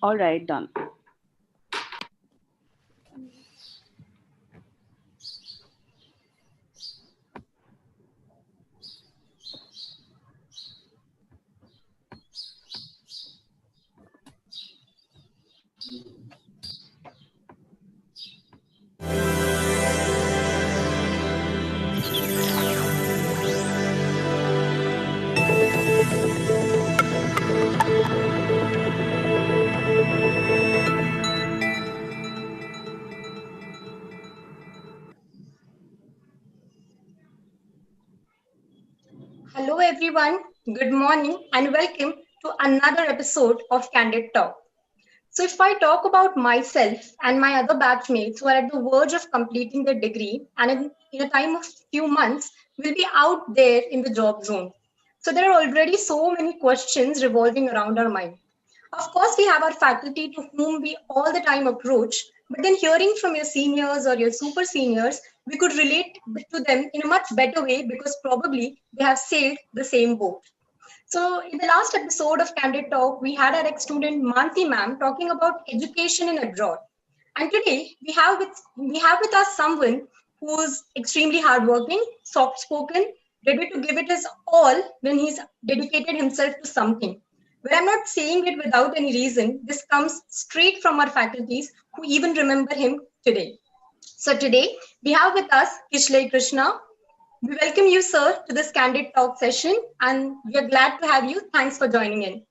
All right, done. Hello, everyone. Good morning, and welcome to another episode of Candid Talk. So, if I talk about myself and my other batchmates who are at the verge of completing their degree and in a time of few months will be out there in the job zone. So, there are already so many questions revolving around our mind. Of course, we have our faculty to whom we all the time approach, but then hearing from your seniors or your super seniors, we could relate to them in a much better way because probably they have sailed the same boat. So, in the last episode of Candid Talk, we had our ex-student Manti ma'am talking about education in abroad. And today we have with us someone who's extremely hardworking, soft-spoken, ready to give it his all when he's dedicated himself to something. But I'm not saying it without any reason. This comes straight from our faculties who even remember him today. So today we have with us Kishlay Krishna. We welcome you, sir, to this Candid Talk session, and we are glad to have you. Thanks for joining in.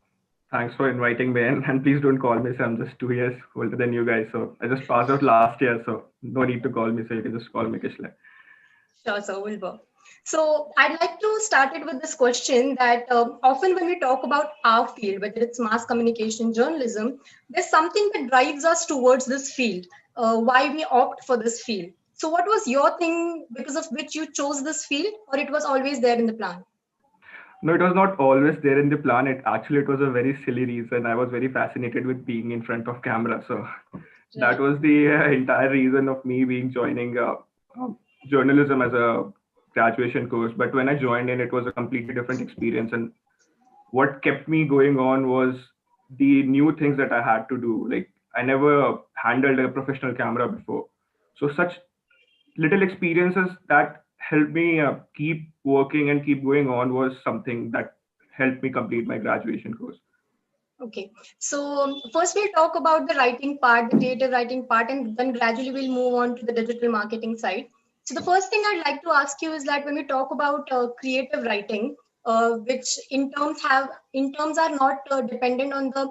Thanks for inviting me in. And please don't call me, so I'm just 2 years older than you guys. So I just passed out last year, so no need to call me. So you can just call me Kishlay. Sure, sir, will work. So I'd like to start it with this question that often when we talk about our field, whether it's mass communication, journalism, there's something that drives us towards this field, why we opt for this field. So what was your thing because of which you chose this field, or it was always there in the plan? No, it was not always there in the plan. It was a very silly reason. I was very fascinated with being in front of camera. So that Right. was the entire reason of me being joining journalism as a graduation course. But when I joined in, it was a completely different experience. And what kept me going on was the new things that I had to do. Like I never handled a professional camera before. So such little experiences that helped me keep working and keep going on was something that helped me complete my graduation course. Okay, so first we'll talk about the writing part, the creative writing part, and then gradually we'll move on to the digital marketing side. So the first thing I'd like to ask you is that when we talk about creative writing, which in terms are not dependent on the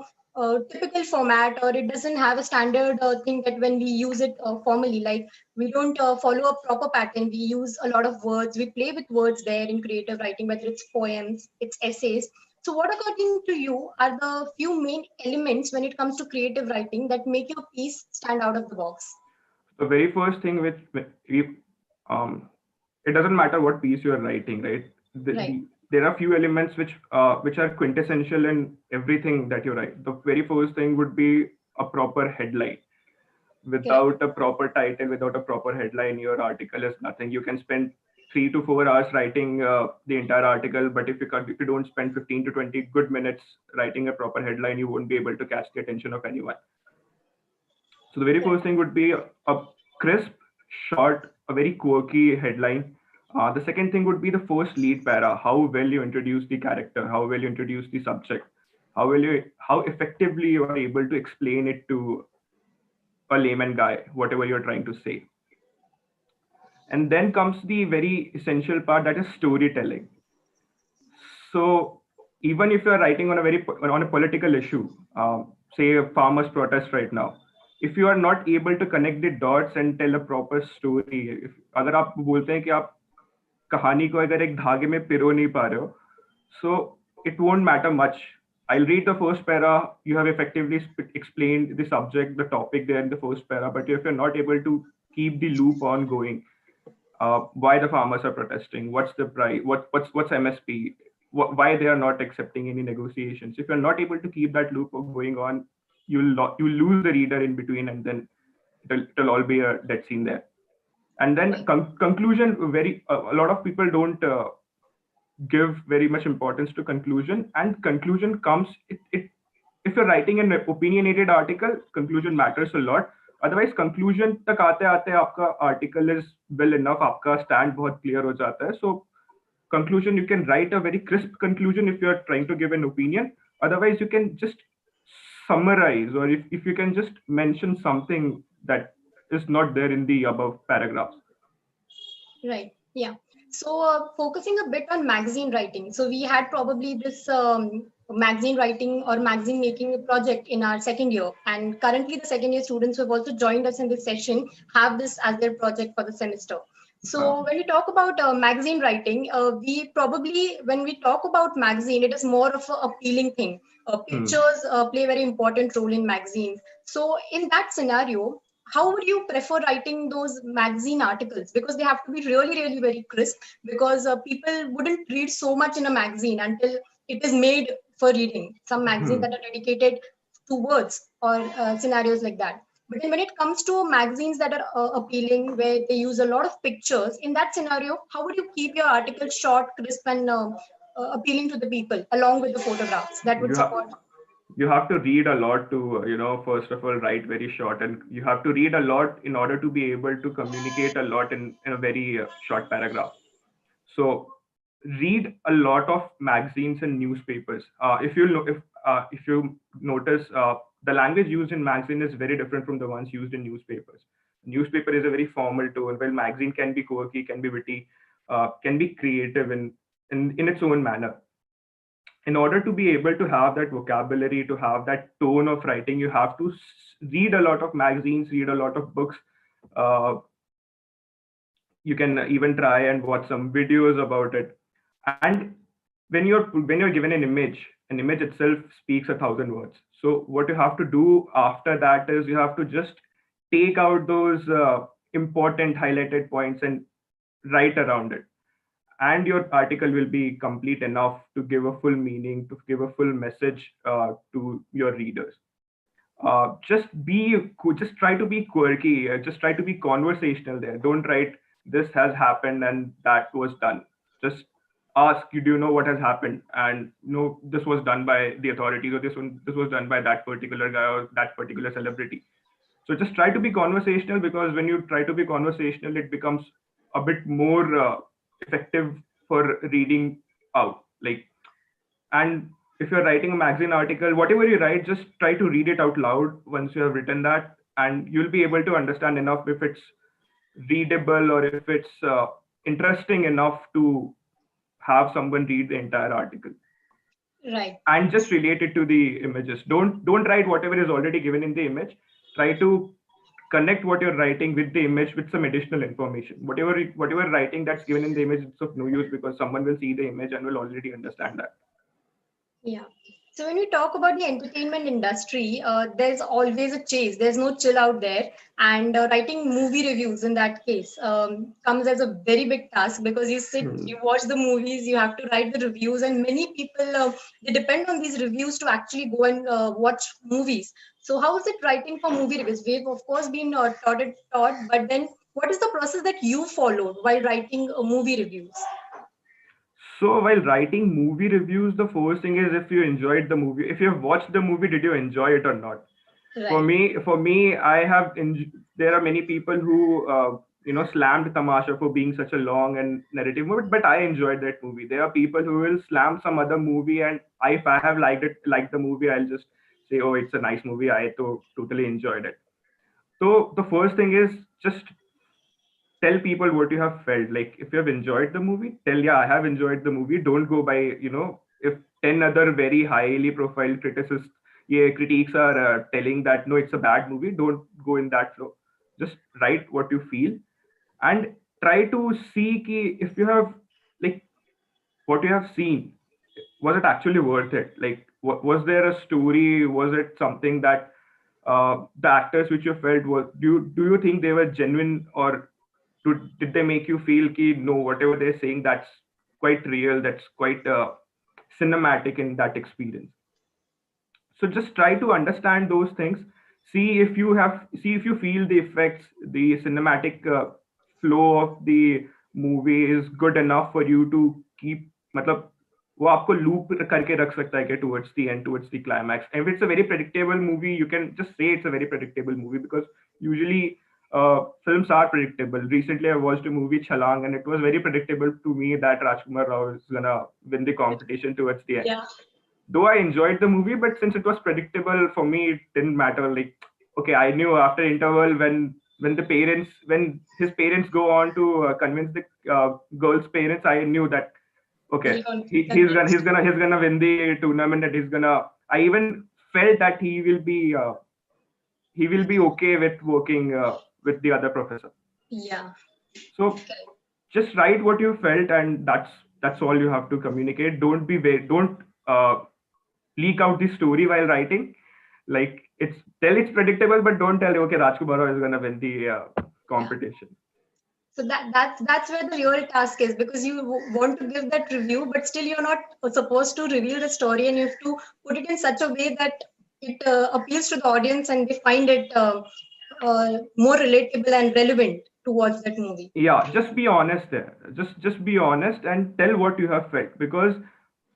typical format, or it doesn't have a standard thing that when we use it formally, like we don't follow a proper pattern. We use a lot of words. We play with words there in creative writing, whether it's poems, it's essays. So, what according to you are the few main elements when it comes to creative writing that make your piece stand out of the box? The very first thing which we, um, it doesn't matter what piece you are writing, right? Right. There are few elements which are quintessential in everything that you write. The very first thing would be a proper headline. Correct. Without a proper title, without a proper headline, your article is nothing. You can spend 3 to 4 hours writing the entire article, but if you don't spend 15 to 20 good minutes writing a proper headline, you won't be able to catch the attention of anyone. So the very Correct. first thing would be a crisp, short, a very quirky headline. The second thing would be the first lead para, how well you introduce the character, how well you introduce the subject, how effectively you are able to explain it to a layman guy, whatever you're trying to say. And then comes the very essential part, that is storytelling. So even if you're writing on a political issue, say a farmers protest right now, if you are not able to connect the dots and tell a proper story, if अगर आप बोलते हैं कि आप कहानी को अगर एक धागे में पिरो नहीं पा रहे हो, so it won't matter much. I'll read the first para. You have effectively explained the subject, the topic there in the first para, but if you're not able to keep the loop on going, why the farmers are protesting, what's the price, what's MSP, why they are not accepting any negotiations. If you're not able to keep that loop going on, you'll lose the reader in between, and then it'll all be a dead scene there. And then Right. conclusion, a lot of people don't give very much importance to conclusion, and conclusion comes, if if you're writing an opinionated article, conclusion matters a lot. Otherwise, conclusion तक आते आते आपका article is well enough, आपका stand बहुत clear हो जाता है. So conclusion, you can write a very crisp conclusion if you're trying to give an opinion. Otherwise, you can just summarize, or if you can just mention something that is not there in the above paragraphs. Right. Yeah. So focusing a bit on magazine writing. So we had probably this magazine writing or magazine making project in our second year. And currently the second year students who have also joined us in this session have this as their project for the semester. So when we talk about magazine writing, we probably, when we talk about magazine, it is more of an appealing thing. Pictures play a very important role in magazines. So in that scenario, how would you prefer writing those magazine articles? Because they have to be really, really very crisp, because people wouldn't read so much in a magazine until it is made for reading. Some magazines that are dedicated to words or scenarios like that. But then when it comes to magazines that are appealing, where they use a lot of pictures, in that scenario, how would you keep your article short, crisp, and appealing to the people along with the photographs that would support? You have to read a lot to, first of all, write very short, and you have to read a lot in order to be able to communicate a lot in a very short paragraph. So read a lot of magazines and newspapers. If you notice, the language used in magazine is very different from the ones used in newspapers. Newspaper is a very formal tone, while magazine can be quirky, can be witty, can be creative in its own manner. In order to be able to have that vocabulary, to have that tone of writing, you have to read a lot of magazines, read a lot of books. You can even try and watch some videos about it. And when you're given an image itself speaks 1,000 words. So what you have to do after that is you have to just take out those important highlighted points and write around it. And your article will be complete enough to give a full meaning, to give a full message to your readers. Just try to be quirky. Just try to be conversational there. Don't write this has happened and that was done. Just ask, do you know what has happened? And no, this was done by the authorities, or this was done by that particular guy or that particular celebrity. So just try to be conversational, because when you try to be conversational, it becomes a bit more effective for reading out. And if you're writing a magazine article, whatever you write, just try to read it out loud once you have written that, and you'll be able to understand enough if it's readable or if it's interesting enough to have someone read the entire article. Right. And just relate it to the images. Don't write whatever is already given in the image. Try to connect what you're writing with the image with some additional information. Whatever writing that's given in the image, it's of no use, because someone will see the image and will already understand that. Yeah. So when we talk about the entertainment industry, there's always a chase. There's no chill out there. And writing movie reviews in that case comes as a very big task, because you sit, you watch the movies, you have to write the reviews, and many people, they depend on these reviews to actually go and watch movies. So how is it writing for movie reviews? We've of course been taught, but then what is the process that you followed while writing movie reviews? So while writing movie reviews, the first thing is, if you enjoyed the movie, if you have watched the movie, did you enjoy it or not? Right. For me, there are many people who slammed Tamasha for being such a long and narrative movie, but I enjoyed that movie. There are people who will slam some other movie, and if I have liked the movie, I'll just say, oh, it's a nice movie. I totally enjoyed it. So the first thing is, just tell people what you have felt. Like, if you have enjoyed the movie, I have enjoyed the movie. Don't go by, if 10 other very highly profiled critiques are telling that no, it's a bad movie, don't go in that flow. Just write what you feel, and try to see if you have, what you have seen, was it actually worth it? Like, was there a story? Was it something that the actors which you felt was, do you think they were genuine, or did they make you feel no, whatever they're saying, that's quite real, that's quite cinematic in that experience? So just try to understand those things. See if you feel the effects, the cinematic flow of the movie is good enough for you to keep, वो आपको loop करके रख सकता है कि towards the end, towards the climax. And if it's a very predictable movie, you can just say it's a very predictable movie, because usually films are predictable. Recently, I watched a movie Chalang, and it was very predictable to me that Rajkumar Rao is gonna win the competition towards the end. Yeah. Though I enjoyed the movie, but since it was predictable for me, it didn't matter. Like, okay, I knew after interval, when his parents go on to convince the girl's parents, I knew that okay, He'll he's gonna convince. win the tournament, and he's gonna. I even felt that he will be okay with working with the other professor. Yeah. So Correct. just write what you felt, and that's all you have to communicate. Don't leak out the story while writing. Like, it's predictable, but don't tell, okay, Rajkumar Rao is gonna win the Yeah. competition. So that's where the real task is, because you want to give that review, but still you're not supposed to reveal the story, and you have to put it in such a way that it appeals to the audience and they find it more relatable and relevant towards that movie. Yeah, just be honest there. Just be honest and tell what you have felt, because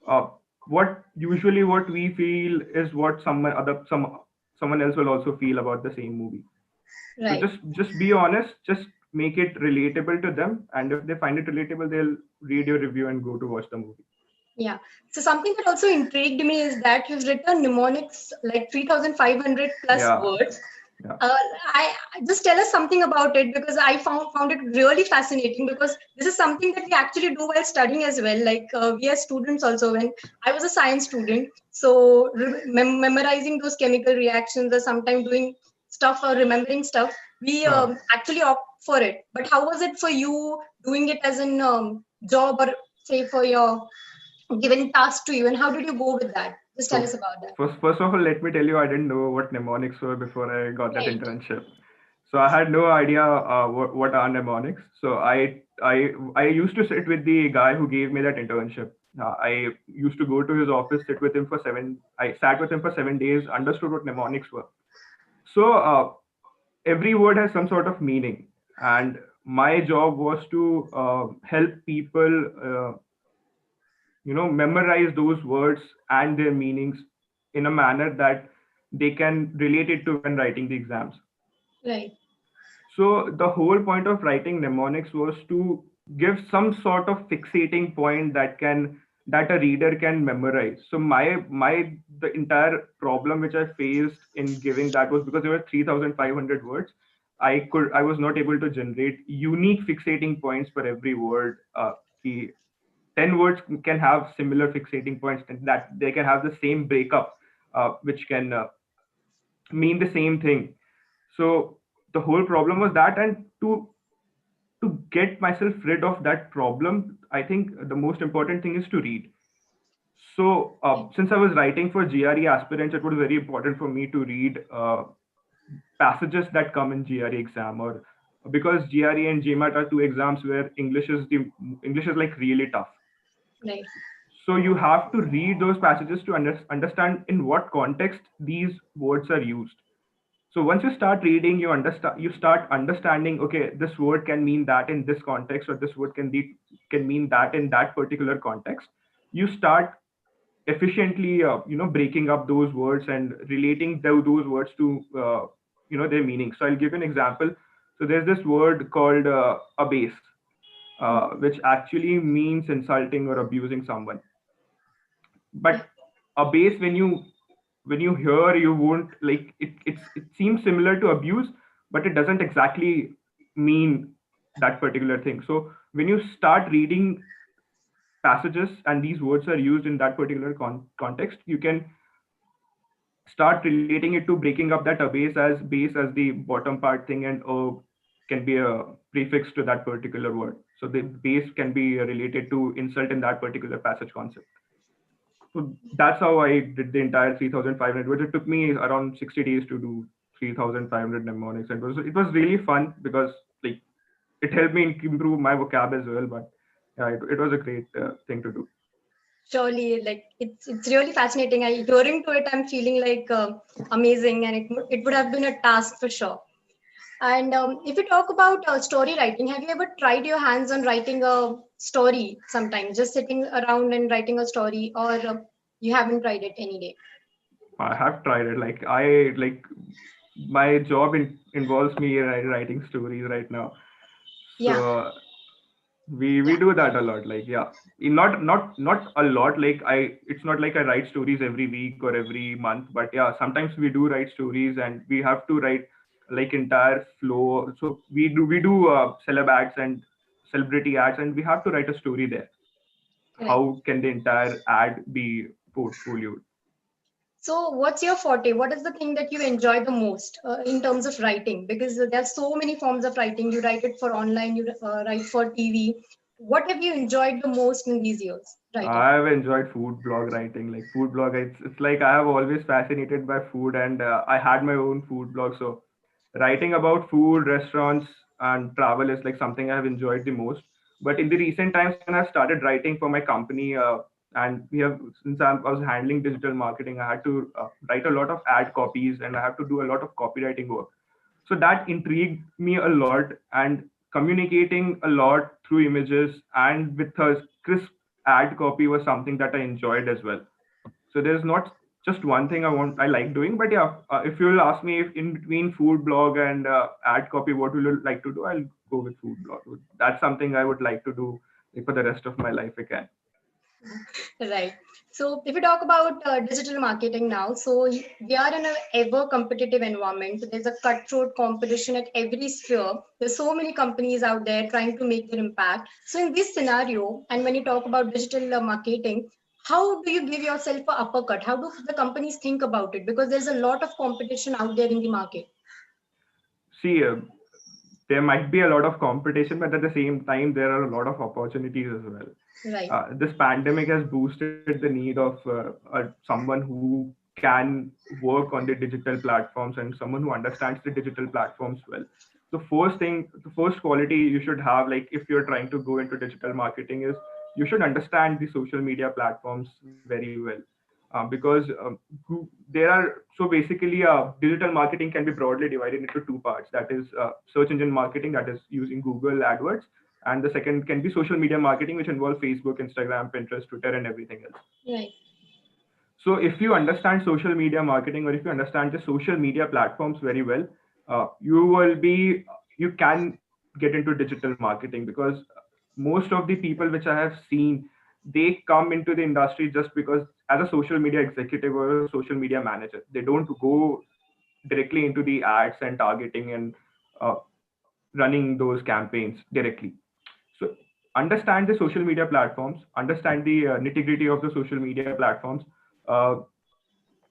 uh, what we feel is what someone else will also feel about the same movie. So Right. just be honest, just make it relatable to them, and if they find it relatable, they'll read your review and go to watch the movie. Yeah. So something that also intrigued me is that you've written mnemonics like 3,500 plus Yeah, words. yeah. Uh, I just tell us something about it, because I found it really fascinating, because this is something that we actually do while studying as well. Like we as students also, when I was a science student, so memorizing those chemical reactions or sometimes doing stuff or remembering stuff, we actually opt for it. But how was it for you doing it as an job, or say for your given task to you, and how did you go with that? Just tell So us about that. first of all, let me tell you, I didn't know what mnemonics were before I got that Right. internship. So I had no idea what are mnemonics. So I used to sit with the guy who gave me that internship. I used to go to his office, sit with him for seven. I sat with him for 7 days, understood what mnemonics were. So every word has some sort of meaning, and my job was to help people, memorize those words and their meanings in a manner that they can relate it to when writing the exams. Right. So the whole point of writing mnemonics was to give some sort of fixating point that a reader can memorize. So my the entire problem which I faced in giving that was because there were 3,500 words. I was not able to generate unique fixating points for every word. 10 words can have similar fixating points, and that they can have the same breakup, which can mean the same thing. So the whole problem was that, and to get myself rid of that problem, I think the most important thing is to read. So since I was writing for GRE aspirants, it was very important for me to read passages that come in GRE exam, or because GRE and GMAT are two exams where English is like really tough. Right. So you have to read those passages to understand in what context these words are used. So once you start reading, you start understanding, okay, this word can mean that in this context, or this word can mean that in that particular context. You start efficiently breaking up those words and relating those words to their meaning. So I'll give you an example. So there's this word called abase, which actually means insulting or abusing someone. But abase, when you hear, you won't like it. It seems similar to abuse, but it doesn't exactly mean that particular thing. So when you start reading passages and these words are used in that particular context, you can start relating it to breaking up that base as the bottom part thing, and can be a prefix to that particular word. So the base can be related to insult in that particular passage concept. So that's how I did the entire 3,500 words. It took me around 60 days to do 3,500 mnemonics. And it was really fun because like it helped me improve my vocab as well. But yeah, it was a great thing to do. Surely, like it's really fascinating. Hearing to it, I'm feeling like amazing, and it would have been a task for sure. And if you talk about story writing, have you ever tried your hands on writing a story sometimes, just sitting around and writing a story, or you haven't tried it any day? I have tried it. Like my job involves me writing stories right now. Yeah, So we yeah, do that a lot. Like yeah, not a lot. Like it's not like I write stories every week or every month, but yeah, sometimes we do write stories, and we have to write like entire flow. So we do celeb ads and celebrity ads, and we have to write a story there. right. How can the entire ad be portfolio? So, what's your forte? What is the thing that you enjoy the most in terms of writing? Because there are so many forms of writing. You write it for online, you write for TV. What have you enjoyed the most in these years writing? I've enjoyed food blog writing. Like food blog, it's like I have always fascinated by food, and I had my own food blog. So writing about food, restaurants, and travel is like something I've enjoyed the most. But in the recent times, when I started writing for my company, and we have since I was handling digital marketing, I had to write a lot of ad copies, and I have to do a lot of copywriting work. So that intrigued me a lot, and communicating a lot through images and with a crisp ad copy was something that I enjoyed as well. So there's not just one thing I like doing, but yeah, if you will ask me if in between food blog and ad copy, what will you like to do? I'll go with food blog. That's something I would like to do like, for the rest of my life again. Right. So, if we talk about digital marketing now, so we are in an ever competitive environment. There's a cutthroat competition at every sphere. There's so many companies out there trying to make their impact. So, in this scenario, and when you talk about digital marketing, how do you give yourself a uppercut? How do the companies think about it? Because there's a lot of competition out there in the market. See, there might be a lot of competition, but at the same time, there are a lot of opportunities as well. Right. This pandemic has boosted the need of someone who can work on the digital platforms and someone who understands the digital platforms well. The first quality you should have, like if you're trying to go into digital marketing, is you should understand the social media platforms very well. Because there are so basically digital marketing can be broadly divided into two parts, that is search engine marketing, that is using Google AdWords, and the second can be social media marketing, which involves Facebook, Instagram, Pinterest, Twitter, and everything else. Right. So if you understand social media marketing, or if you understand the social media platforms very well, you can get into digital marketing, because most of the people which I have seen, they come into the industry just because as a social media executive or a social media manager, they don't go directly into the ads and targeting and uh, running those campaigns directly. So understand the social media platforms, understand the nitty gritty of the social media platforms, uh,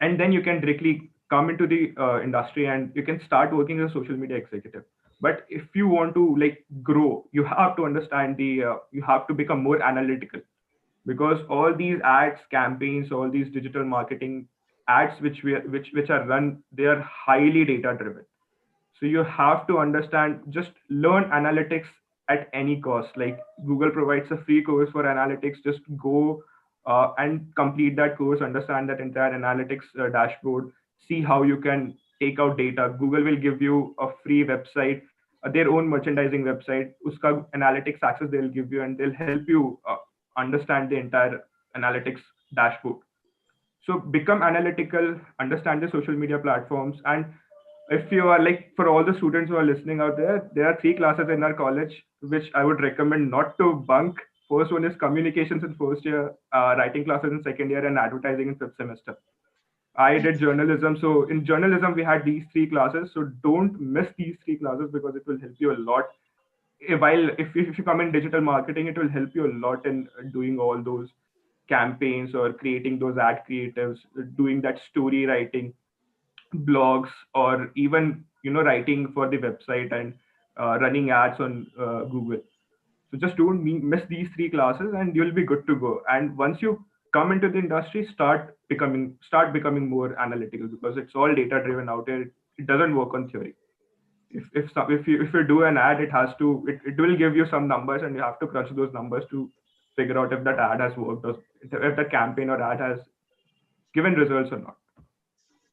and then you can directly come into the industry and you can start working as a social media executive. But if you want to like grow, you have to understand you have to become more analytical, because all these ads campaigns, all these digital marketing ads which are run, they are highly data driven. So you have to understand, just learn analytics at any cost. Like Google provides a free course for analytics. Just go and complete that course, understand that entire analytics dashboard, see how you can take out data. Google will give you a free website, their own merchandising website. Uska analytics access they'll give you, and they'll help you understand the entire analytics dashboard. So become analytical, understand the social media platforms. And if you are like, for all the students who are listening out there, there are three classes in our college which I would recommend not to bunk. First one is communications in first year, writing classes in second year, and advertising in fifth semester. I did journalism. So in journalism, we had these three classes. So don't miss these three classes, because it will help you a lot. While if you come in digital marketing, it will help you a lot in doing all those campaigns or creating those ad creatives, doing that story writing, blogs, or even writing for the website and running ads on Google. So just don't miss these three classes, and you'll be good to go. And once you come into the industry, start becoming more analytical, because it's all data driven out here. It doesn't work on theory. If you do an ad, it will give you some numbers, and you have to crunch those numbers to figure out if that ad has worked, or if the campaign or ad has given results or not.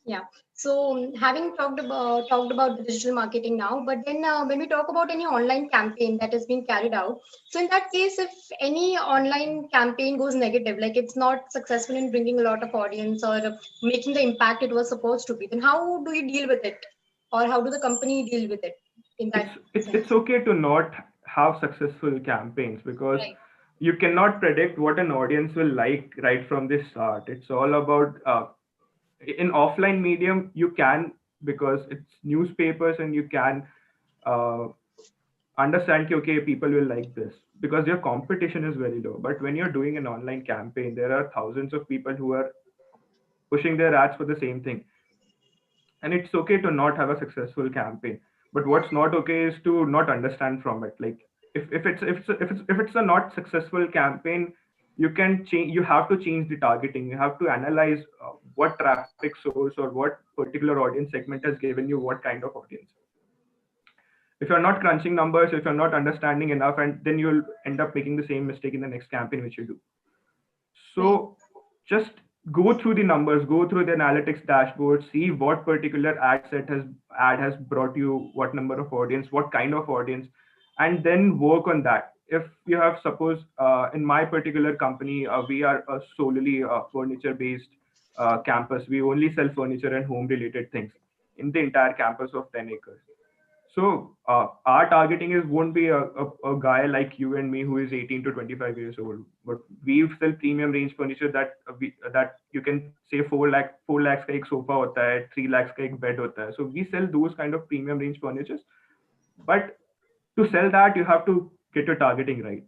Yeah. So having talked about the digital marketing now, but then when we talk about any online campaign that is being carried out, so in that case, if any online campaign goes negative, like it's not successful in bringing a lot of audience or making the impact it was supposed to be, then how do you deal with it, or how do the company deal with it in it's that it's sense? okay to not have successful campaigns because Right. you cannot predict what an audience will like right from the start. It's all about in offline medium you can, because it's newspapers and you can uh, understand कि, okay, people will like this because your competition is very low. But when you're doing an online campaign, there are thousands of people who are pushing their ads for the same thing, and it's okay to not have a successful campaign. But what's not okay is to not understand from it. Like if it's a not successful campaign, you can change. You have to change the targeting. You have to analyze what traffic source or what particular audience segment has given you what kind of audience. If you're not crunching numbers, if you're not understanding enough, and then you'll end up making the same mistake in the next campaign which you do. Right. So just go through the numbers, go through the analytics dashboard, see what particular ad has brought you, what number of audience, what kind of audience, and then work on that. If you have, suppose in my particular company, we are a solely furniture based campus. We only sell furniture and home related things in the entire campus of 10 acres. So our targeting is won't be a guy like you and me who is 18 to 25 years old, but we sell premium range furniture that you can say 4 lakhs का एक sofa होता है, 3 lakhs का एक bed होता है. So we sell those kind of premium range furnitures. But to sell that, you have to get your targeting right.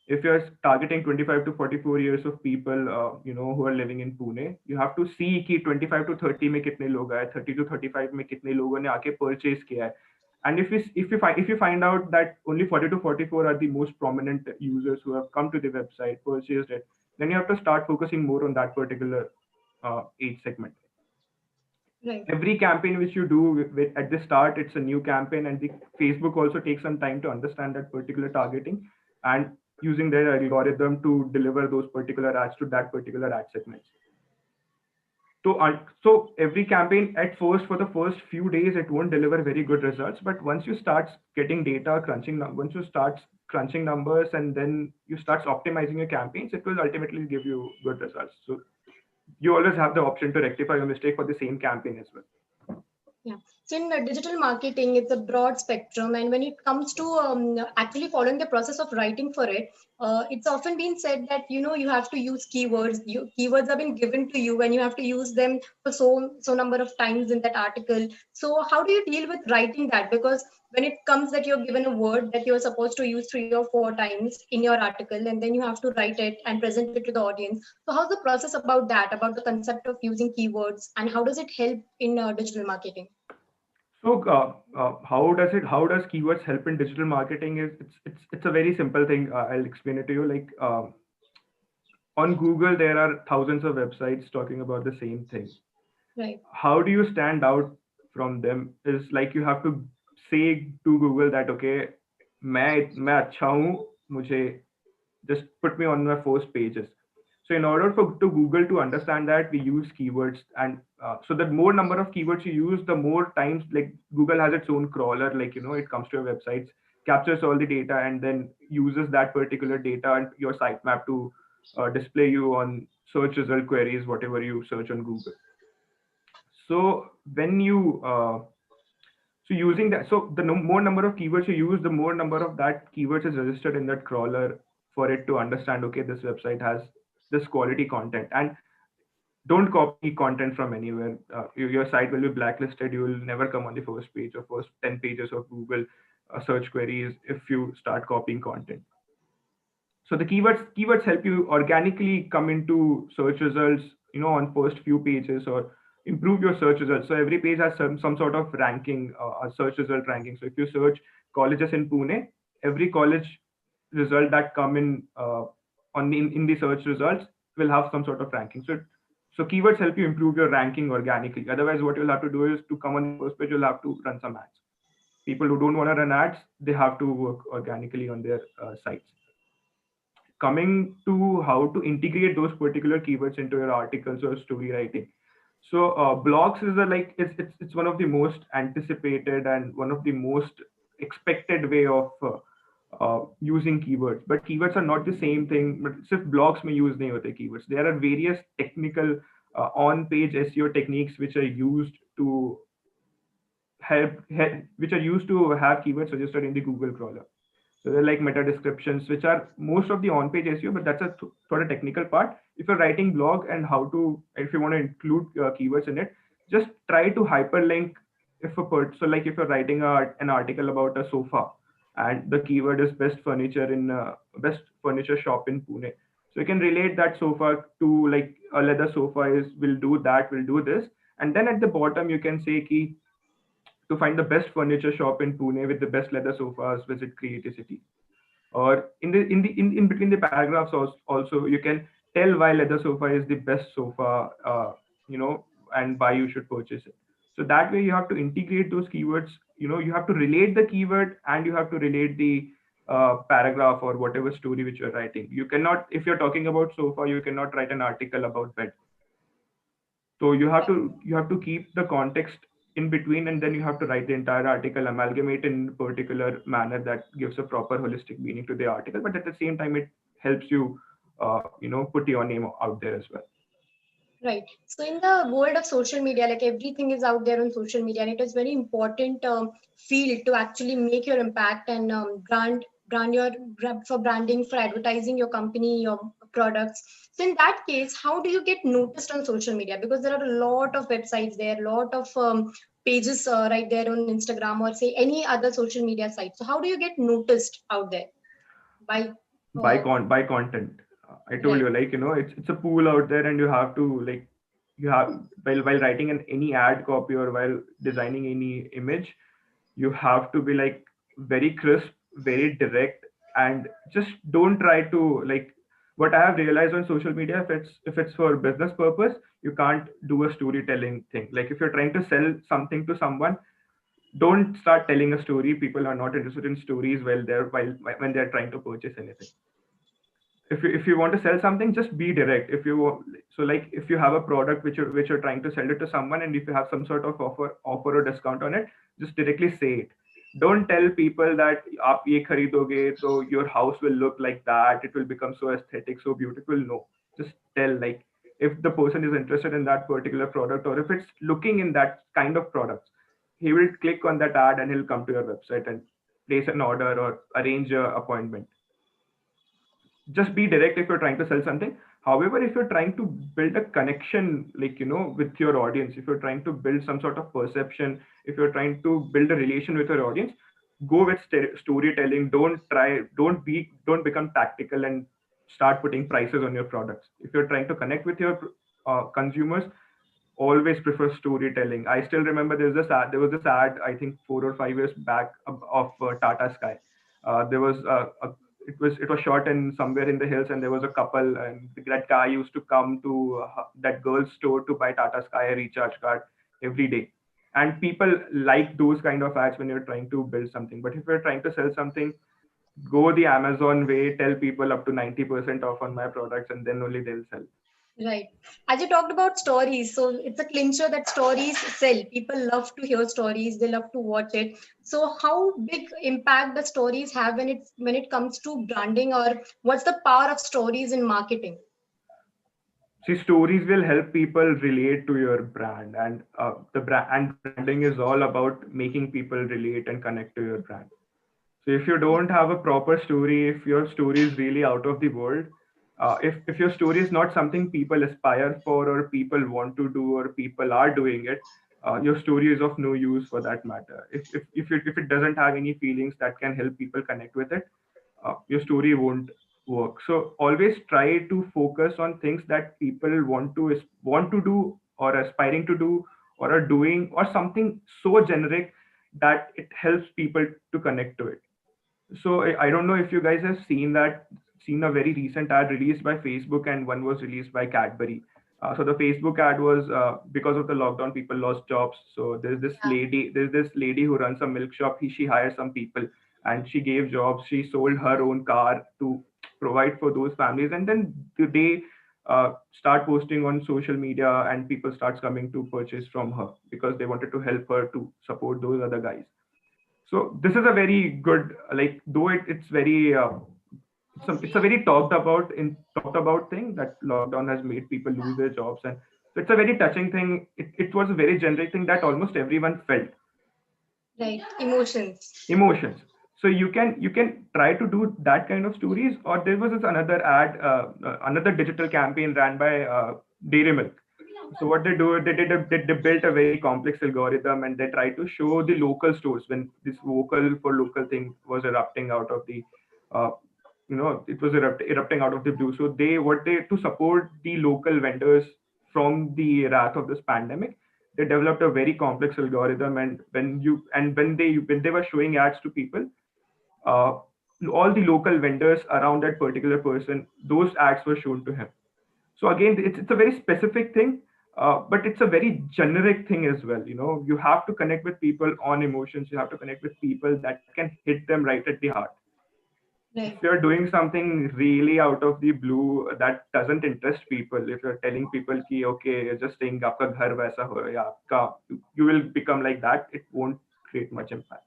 If you're targeting 25 to 44 years of people, who are living in Pune, you have to see कि 25 to 30 में कितने लोग आए, 30 to 35 में कितने लोगों ने आके purchase किया है. And if you find out that only 40 to 44 are the most prominent users who have come to the website, purchased it, then you have to start focusing more on that particular age segment. Right. Every campaign which you do at the start, it's a new campaign, and the Facebook also takes some time to understand that particular targeting and using their algorithm to deliver those particular ads to that particular ad segments. So every campaign at first, for the first few days, it won't deliver very good results. But once you start getting data crunching, once you start crunching numbers, and then you start optimizing your campaigns, it will ultimately give you good results. So you always have the option to rectify your mistake for the same campaign as well. Yeah. So in digital marketing, it's a broad spectrum, and when it comes to actually following the process of writing for it, it's often been said that you have to use keywords. Keywords have been given to you, and you have to use them for so number of times in that article. So how do you deal with writing that? Because when it comes that you're given a word that you're supposed to use 3 or 4 times in your article, and then you have to write it and present it to the audience. So how's the process about that? About the concept of using keywords, and how does it help in digital marketing? So how does keywords help in digital marketing? Is it's a very simple thing. I'll explain it to you. Like on Google, there are thousands of websites talking about the same thing. Right. How do you stand out from them? Is like you have to say to Google that okay, मैं अच्छा हूँ, मुझे just put me on my first pages. So in order for to Google to understand that, we use keywords, and so the more number of keywords you use, the more times, like Google has its own crawler, like it comes to your websites, captures all the data, and then uses that particular data and your sitemap to display you on search result queries, whatever you search on Google. So when you so using that, so the more number of keywords you use, the more number of that keywords is registered in that crawler for it to understand, okay, this website has this quality content. And don't copy content from anywhere. Your site will be blacklisted. You will never come on the first page or first 10 pages of Google search queries if you start copying content. So the keywords help you organically come into search results, on first few pages, or improve your search results. So every page has some sort of ranking, a search result ranking. So if you search colleges in Pune, every college result that come in the search results will have some sort of ranking. So keywords help you improve your ranking organically. Otherwise, what you'll have to do is, to come on the first page, you'll have to run some ads. People who don't want to run ads, they have to work organically on their sites. Coming to how to integrate those particular keywords into your articles or story writing. So blogs is it's one of the most anticipated and one of the most expected way of using keywords. But keywords are not the same thing. But सिर्फ blogs में use नहीं होते keywords. There are various technical on-page SEO techniques which are used to which are used to have keywords suggested in the Google crawler. So they're like meta descriptions, which are most of the on-page SEO, but that's a sort of technical part. If you're writing blog and if you want to include keywords in it, just try to hyperlink. So like if you're writing an article about a sofa, and the keyword is best furniture shop in Pune, so you can relate that sofa to like a leather sofa will do that, will do this, and then at the bottom you can say key to find the best furniture shop in Pune with the best leather sofas, visit Creative City. Or in between the paragraphs also you can tell why leather sofa is the best sofa, and why you should purchase it. So that way you have to integrate those keywords. You have to relate the keyword and you have to relate the paragraph or whatever story which you're writing. You cannot, if you're talking about sofa, you cannot write an article about bed. So you have to keep the context in between, and then you have to write the entire article, amalgamate in a particular manner that gives a proper holistic meaning to the article. But at the same time, it helps you, put your name out there as well. Right. So in the world of social media, like everything is out there on social media, and it is very important field to actually make your impact and for branding, for advertising your company, your products. So in that case, how do you get noticed on social media? Because there are a lot of websites there, a lot of pages right there on Instagram or say any other social media site. So how do you get noticed out there? By By content. I told right. you, like, it's a pool out there, and you have to, like, you have while writing any ad copy or while designing any image, you have to be like very crisp, very direct, and just don't try to, like, what I have realized on social media, if it's for business purpose, you can't do a storytelling thing. Like if you're trying to sell something to someone, don't start telling a story. People are not interested in stories when they're trying to purchase anything. If you want to sell something, just be direct. Like if you have a product which you're trying to sell it to someone, and if you have some sort of offer or discount on it, just directly say it. Don't tell people that aap ye kharidoge so your house will look like that, it will become so aesthetic, so beautiful. No, just tell, like, if the person is interested in that particular product, or if it's looking in that kind of products, he will click on that ad and he'll come to your website and place an order or arrange a appointment. Just be direct if you're trying to sell something. However, if you're trying to build a connection, like, with your audience, if you're trying to build some sort of perception, if you're trying to build a relation with your audience, go with storytelling. Don't become tactical and start putting prices on your products. If you're trying to connect with your consumers, always prefer storytelling. I still remember there was this ad, I think 4 or 5 years back, of Tata Sky. There was it was shot in somewhere in the hills, and there was a couple, and that guy used to come to that girl's store to buy Tata Sky recharge card every day. And people like those kind of ads when you're trying to build something. But if you're trying to sell something, go the Amazon way, tell people up to 90% off on my products, and then only they'll sell. Right. As you talked about stories, so it's a clincher that stories sell. People love to hear stories, they love to watch it. So how big impact the stories have when it comes to branding, or what's the power of stories in marketing? See, stories will help people relate to your brand, and branding is all about making people relate and connect to your brand. So if you don't have a proper story, if your story is really out of the world, if your story is not something people aspire for or people want to do or people are doing it, your story is of no use for that matter. If it doesn't have any feelings that can help people connect with it, your story won't work. So always try to focus on things that people want to do or aspiring to do or are doing, or something so generic that it helps people to connect to it. So I don't know if you guys have seen a very recent ad released by Facebook, and one was released by Cadbury. So the Facebook ad was, because of the lockdown, people lost jobs. So Yeah. there's this lady who runs a milk shop. She hired some people, and she gave jobs. She sold her own car to provide for those families. And then they start posting on social media, and people starts coming to purchase from her because they wanted to help her to support those other guys. So this is a very good, like, though it's very it's a very talked about thing that lockdown has made people lose their jobs. And so it's a very touching thing. It was a very generic thing that almost everyone felt. Right. Emotions. Emotions. So you can try to do that kind of stories. Or there was this another ad, another digital campaign ran by Dairy Milk. So what they do, they built a very complex algorithm, and they try to show the local stores when this vocal for local thing was erupting out of the uh, it was erupting out of the blue. So they to support the local vendors from the wrath of this pandemic, they developed a very complex algorithm. And when they were showing ads to people, uh, all the local vendors around that particular person, those ads were shown to him. So again, it's a very specific thing, but it's a very generic thing as well. You have to connect with people on emotions. You have to connect with people that can hit them right at the heart. If Right. you're doing something really out of the blue that doesn't interest people, if you're telling people ki okay, just saying aapka ghar waisa ho ya aapka, you will become like that, it won't create much impact.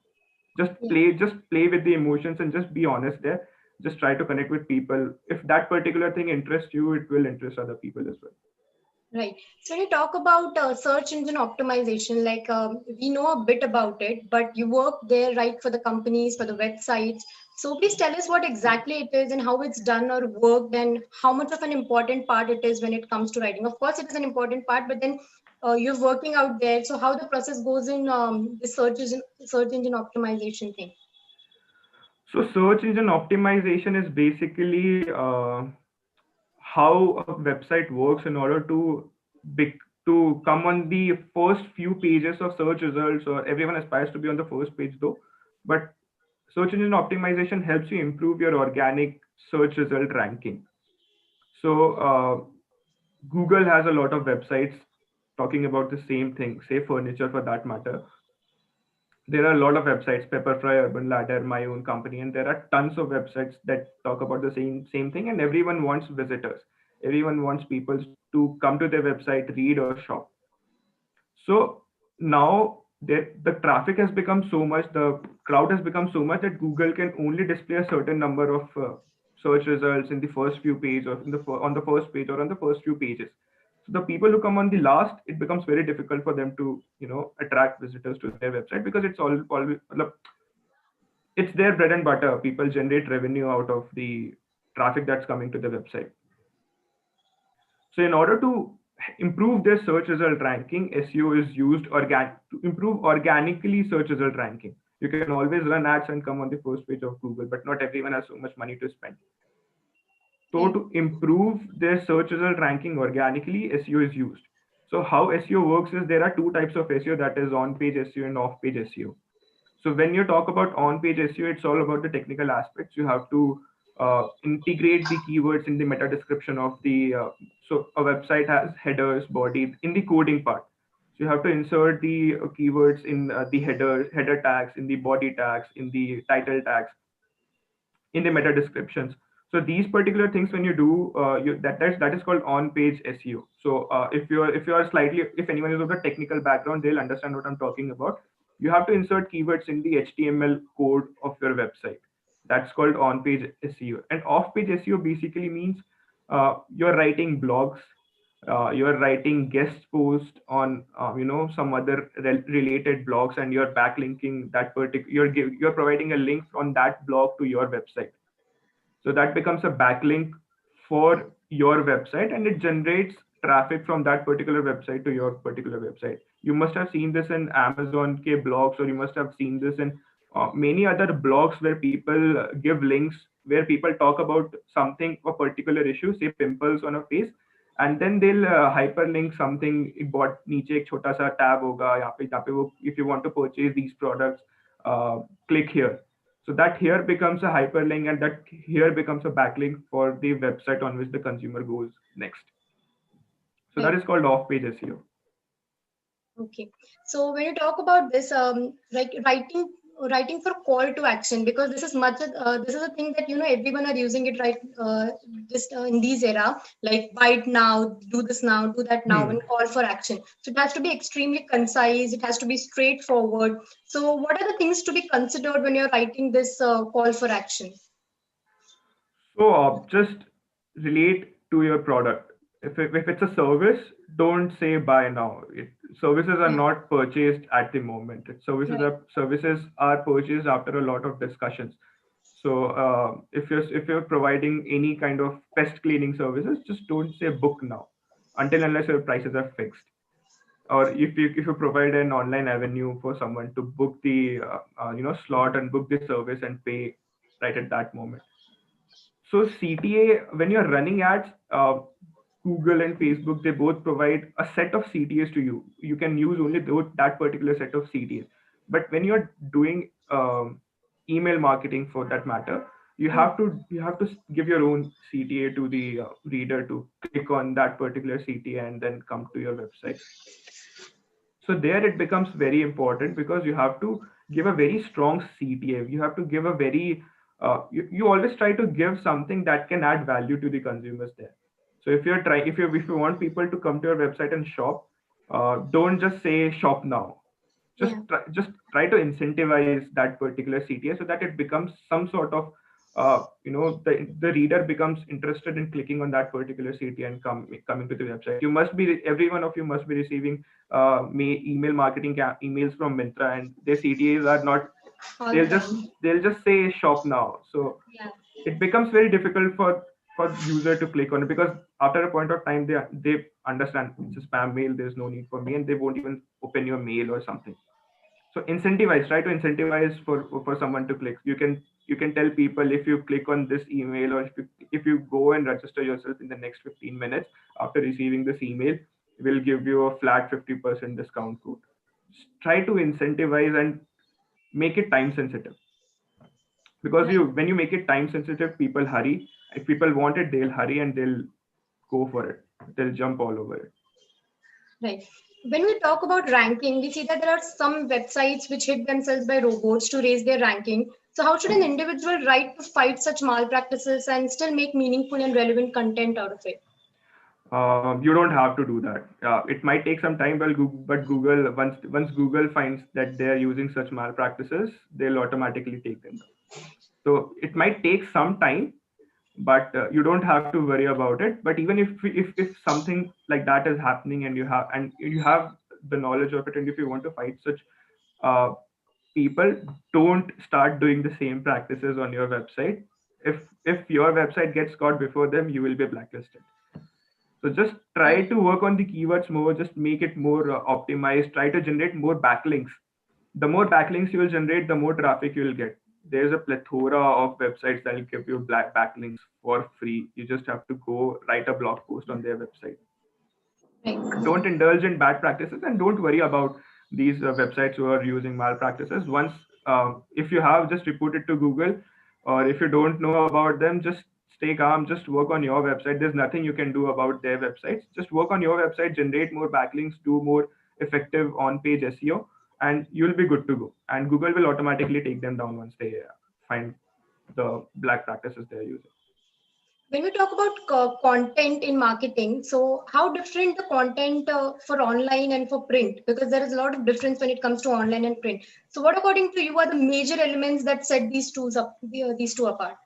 just Yeah. play just play with the emotions and just be honest there. Just try to connect with people. If that particular thing interests you, it will interest other people as well. Right. So when you talk about search engine optimization, like we know a bit about it, but you work there, right, for the companies, for the websites. So please tell us what exactly it is and how it's done or worked, and how much of an important part it is when it comes to writing. Of course, it is an important part, but then you're working out there. So how the process goes in the search engine optimization thing. So search engine optimization is basically how a website works in order to come on the first few pages of search results. Or everyone aspires to be on the first page though, but search engine optimization helps you improve your organic search result ranking. So Google has a lot of websites talking about the same thing, say furniture for that matter. There are a lot of websites, Pepperfry, Urban Ladder, my own company, and there are tons of websites that talk about the same thing. And everyone wants visitors. Everyone wants people to come to their website, read or shop. So now the traffic has become so much, the crowd has become so much that Google can only display a certain number of search results in the first few pages, or on the first page, or on the first few pages. So the people who come on the last, it becomes very difficult for them to attract visitors to their website, because it's their bread and butter. People generate revenue out of the traffic that's coming to the website. So in order to improve their search result ranking, SEO is used to improve organically search result ranking. You can always run ads and come on the first page of Google, but not everyone has so much money to spend. So Right. to improve their search result ranking organically, SEO is used. So how SEO works is there are two types of SEO, that is on-page SEO and off-page SEO. So when you talk about on-page SEO, it's all about the technical aspects. You have to integrate the keywords in the meta description of the. So a website has headers, body in the coding part. So you have to insert the keywords in the header tags, in the body tags, in the title tags, in the meta descriptions. So these particular things, when you do, that is called on-page SEO. So if you are slightly, if anyone is of the technical background, they'll understand what I'm talking about. You have to insert keywords in the HTML code of your website. That's called on-page SEO. And off-page SEO basically means you're writing blogs, you're writing guest posts on some other related blogs, and you're backlinking that particular, you're providing a link on that blog to your website. So that becomes a backlink for your website, and it generates traffic from that particular website to your particular website. You must have seen this in Amazon K blogs, or you must have seen this in many other blogs where people give links, where people talk about something, a particular issue, say pimples on a face, and then they'll hyperlink something. बहुत नीचे एक छोटा सा tab होगा, यहाँ पे वो, if you want to purchase these products, click here. So that here becomes a hyperlink, and that here becomes a backlink for the website on which the consumer goes next. So that Right. is called off-page SEO. Okay. So when you talk about this, like writing writing for call to action, because this is this is a thing that everyone are using it right, just in these era, like buy it now, do this now, do that now, and Hmm. call for action. So it has to be extremely concise, it has to be straightforward. So what are the things to be considered when you're writing this call for action? So just relate to your product. If it's a service, don't say buy now. Services are Yeah. not purchased at the moment. Right. Services are purchased after a lot of discussions. So if you're providing any kind of pest cleaning services, just don't say book now, until unless your prices are fixed. Or if you provide an online avenue for someone to book the slot and book the service and pay right at that moment. So CTA, when you're running ads, Google and Facebook, they both provide a set of CTAs to you. You can use only that particular set of CTAs. But when you're doing email marketing, for that matter, you have to give your own CTA to the reader to click on that particular CTA and then come to your website. So there it becomes very important, because you have to give a very strong CTA. You have to give a very you always try to give something that can add value to the consumers there. So if you want people to come to your website and shop, don't just say shop now. Yeah. Just try to incentivize that particular CTA, so that it becomes some sort of the reader becomes interested in clicking on that particular CTA and coming to the website. Every one of you must be receiving email marketing emails from Mintra, and their CTAs are not. All the They'll just say shop now. So Yeah. it becomes very difficult for user to click on it, because after a point of time they understand it's a spam mail. There's no need for me, and they won't even open your mail or something. So try to incentivize for someone to click. You can tell people, if you click on this email, or if you go and register yourself in the next 15 minutes after receiving this email, we'll give you a flat 50% discount code. Try to incentivize and make it time sensitive, because Right. when you make it time sensitive, people hurry. If people want it, they'll hurry and they'll go for it. They'll jump all over it. Right. When we talk about ranking, we see that there are some websites which hit themselves by robots to raise their ranking. So, how should an individual write to fight such malpractices and still make meaningful and relevant content out of it? You don't have to do that. It might take some time, but Google, once Google finds that they're using such malpractices, they'll automatically take them down. So it might take some time, but you don't have to worry about it. But even if something like that is happening, and you have the knowledge of it, and if you want to fight such uh, people, don't start doing the same practices on your website. If your website gets caught before them, you will be blacklisted. So just try Right. to work on the keywords more, just make it more optimized, try to generate more backlinks. The more backlinks you will generate, the more traffic you will get. There's a plethora of websites that will give you black backlinks for free. You just have to go write a blog post on their website. Right. Don't indulge in bad practices, and don't worry about these websites who are using malpractices. Once if you have, just report it to Google, or if you don't know about them, just stay calm, just work on your website. There's nothing you can do about their websites. Just work on your website, generate more backlinks, do more effective on page SEO, and you'll be good to go, and Google will automatically take them down once they find the black practices they're using. When we talk about content in marketing, so how different the content for online and for print? Because there is a lot of difference when it comes to online and print. So, what according to you are the major elements that set these two apart?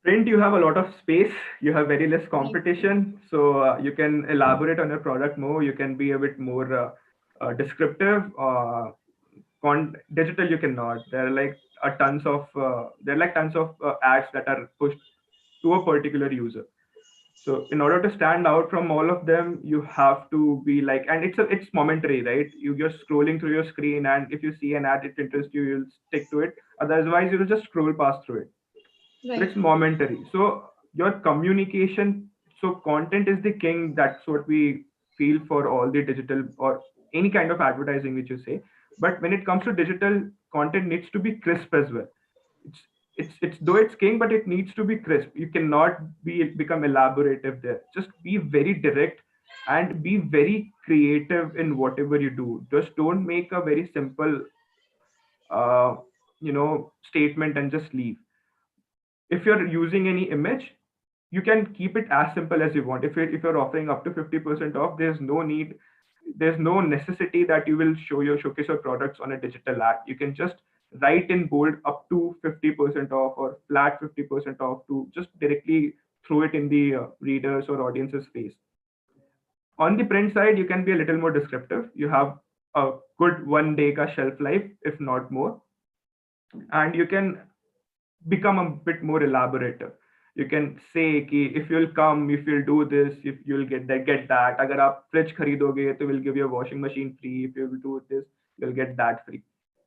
Print, you have a lot of space, you have very less Right. competition, so you can elaborate on your product more, you can be a bit more descriptive. Digital, you cannot. There are like tons of ads that are pushed to a particular user. So in order to stand out from all of them, you have to be like, and it's momentary, right? You're scrolling through your screen, and if you see an ad, it interests you, you'll stick to it. Otherwise, you'll just scroll past through it. So Right. it's momentary. So your communication, so content is the king. That's what we feel for all the digital or any kind of advertising which you say. But when it comes to digital, content needs to be crisp as well. It's though it's king, but it needs to be crisp. You cannot become elaborative there. Just be very direct and be very creative in whatever you do. Just don't make a very simple uh, statement and just leave. If you're using any image, you can keep it as simple as you want. If you're offering up to 50% off, there's no necessity that you will showcase your products on a digital ad. You can just write in bold up to 50% off or flat 50% off to just directly throw it in the readers or audience's face. On the print side, you can be a little more descriptive. You have a good 1 day ka shelf life, if not more, and you can become a bit more elaborative. You can say कि if you'll come, if you'll do this, if you'll get that. अगर आप fridge खरीदोगे तो we'll give you a washing machine free. If you'll do this, you'll get that free.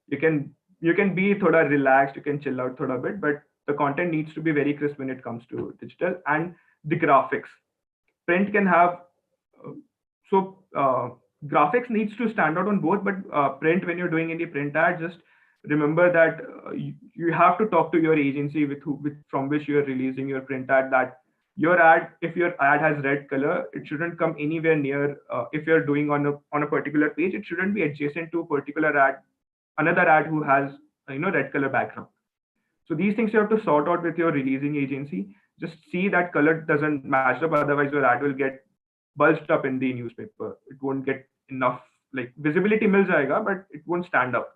You can be थोड़ा relaxed, you can chill out थोड़ा bit, but the content needs to be very crisp when it comes to digital. And the graphics. Print can have uh, so graphics needs to stand out on both, but print, when you're doing any print ad, just remember that you have to talk to your agency from which you are releasing your print ad, that your ad, if your ad has red color, it shouldn't come anywhere near, if you're doing on a particular page, it shouldn't be adjacent to a particular ad, another ad who has red color background. So these things you have to sort out with your releasing agency. Just see that color doesn't match up, otherwise your ad will get bulged up in the newspaper. It won't get enough, like, visibility mil jayega, but it won't stand up.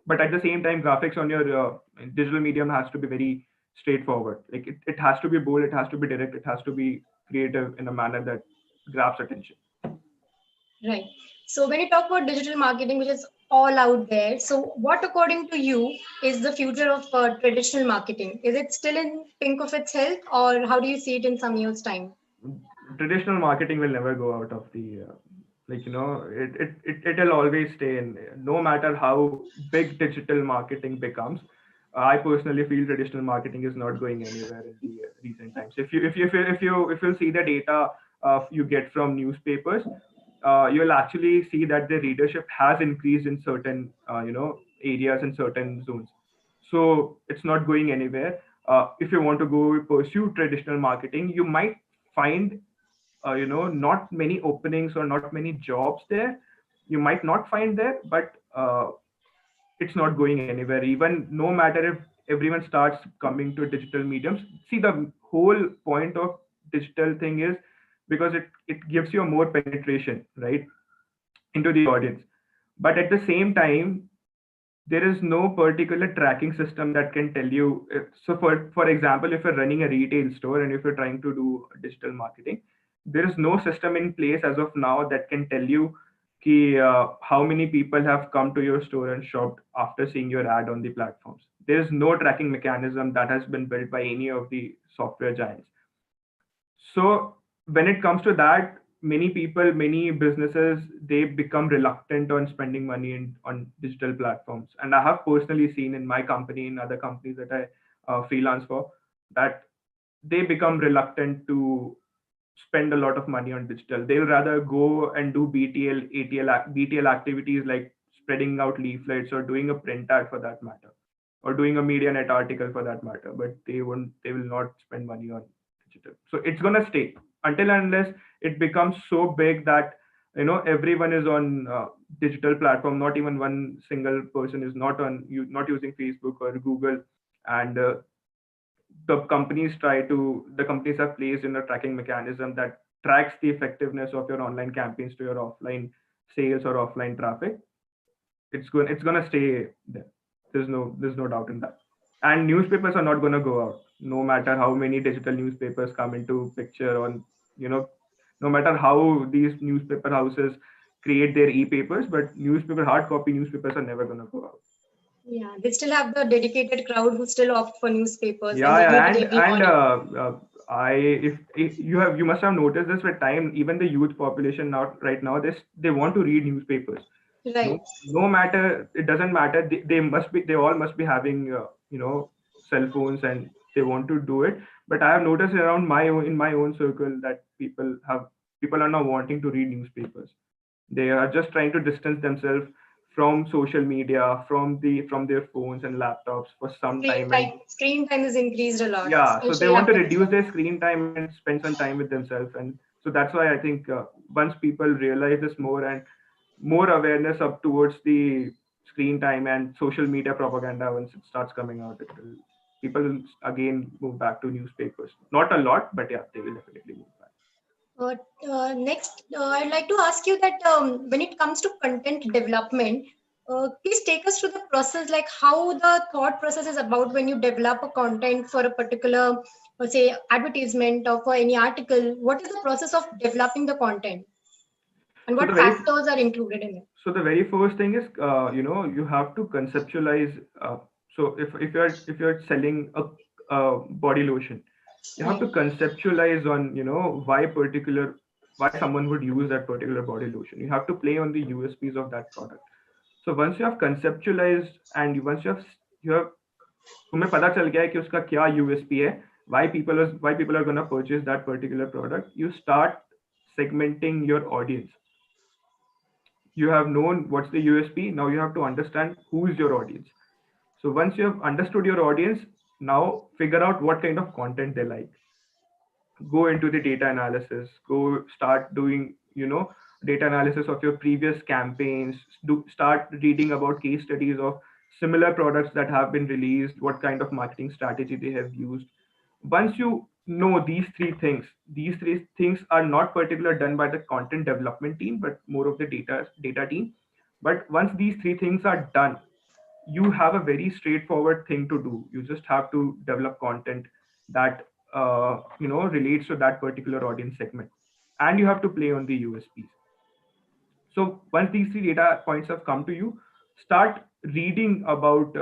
But at the same time, graphics on your digital medium has to be very straightforward. Like it has to be bold, it has to be direct, it has to be creative in a manner that grabs attention. Right. So when you talk about digital marketing, which is all out there, so what, according to you, is the future of traditional marketing? Is it still in pink of its health, or how do you see it in some years' time? Traditional marketing will never go out of the it'll always stay in, no matter how big digital marketing becomes. I personally feel traditional marketing is not going anywhere in the recent times. If you see the data you get from newspapers, you'll actually see that the readership has increased in certain areas and certain zones. So it's not going anywhere. If you want to go pursue traditional marketing, you might find not many openings or not many jobs there. You might not find there, but it's not going anywhere. Even no matter if everyone starts coming to digital mediums. See, the whole point of digital thing is because it gives you a more penetration, right, into the audience. But at the same time, there is no particular tracking system that can tell you. So for example, if you're running a retail store and if you're trying to do digital marketing, there is no system in place as of now that can tell you how many people have come to your store and shopped after seeing your ad on the platforms. There is no tracking mechanism that has been built by any of the software giants. So when it comes to that, many people, many businesses, they become reluctant on spending money on digital platforms. And I have personally seen in my company, in other companies that I freelance for, that they become reluctant to spend a lot of money on digital. They'll rather go and do BTL activities like spreading out leaflets or doing a print ad for that matter, or doing a media net article for that matter. But they will not spend money on digital. So it's gonna stay until and unless it becomes so big that everyone is on digital platform. Not even one single person is not using Facebook or Google, and the companies have placed in a tracking mechanism that tracks the effectiveness of your online campaigns to your offline sales or offline traffic. It's gonna stay there. There's no doubt in that. And newspapers are not gonna go out, no matter how many digital newspapers come into picture on, no matter how these newspaper houses create their e-papers, but hard copy newspapers are never gonna go out. Yeah, they still have the dedicated crowd who still opt for newspapers and they Yeah, read it every and morning. I if you must have noticed this with time. Even the youth population now, right now, they want to read newspapers. Right. No matter, it doesn't matter. They all must be having cell phones and they want to do it. But I have noticed around in my own circle that people are now wanting to read newspapers. They are just trying to distance themselves from social media, from their phones and laptops for some time. And Screen time is increased a lot, yeah, so they especially want to after this reduce their lockdown. screen time and spend some time with themselves. And so that's why I think once people realize this more and more awareness up towards the screen time and social media propaganda, once it starts coming out, people will again move back to newspapers. Not a lot, but yeah, they will definitely move back. Next, I'd like to ask you that when it comes to content development, please take us through the process, like how the thought process is about when you develop a content for a particular, say, advertisement or for any article. What is the process of developing the content, and So the what very factors are included in it? so the very first thing is, you have to conceptualize. So if you're selling a body lotion, you have Right. to conceptualize on, why someone would use that particular body lotion. You have to play on the USPs of that product. So once you have conceptualized, and once you have तुम्हें पता चल गया है कि उसका क्या USP है, why people are going to purchase that particular product, you start segmenting your audience. You have known what's the USP. Now you have to understand who is your audience. So once you have understood your audience, now figure out what kind of content they like. Go into the data analysis. Go start doing, data analysis of your previous campaigns. Start reading about case studies of similar products that have been released, what kind of marketing strategy they have used. Once you know these three things are not particularly done by the content development team, but more of the data team. But once these three things are done, you have a very straightforward thing to do. You just have to develop content that relates to that particular audience segment, and you have to play on the USPs. So once these three data points have come to you, start reading about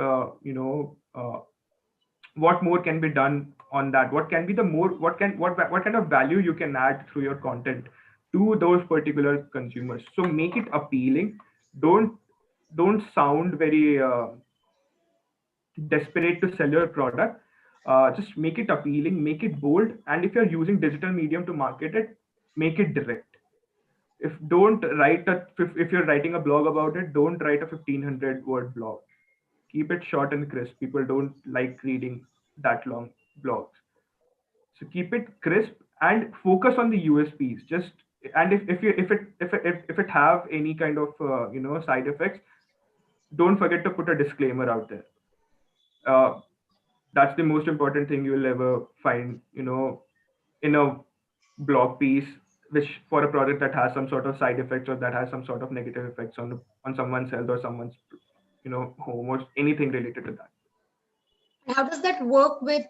what more can be done on that. What can be the more what kind of value you can add through your content to those particular consumers. So make it appealing. Don't sound very desperate to sell your product. Just make it appealing, make it bold, and if you're using digital medium to market it, make it direct. If don't write a if you're writing a blog about it, don't write a 1500 word blog. Keep it short and crisp. People don't like reading that long blogs. So keep it crisp and focus on the USPs. Just and if it have any kind of side effects, don't forget to put a disclaimer out there. Uh, that's the most important thing you'll ever find, in a blog piece, which for a product that has some sort of side effects or that has some sort of negative effects on someone's health or someone's home or anything related to that. How does that work with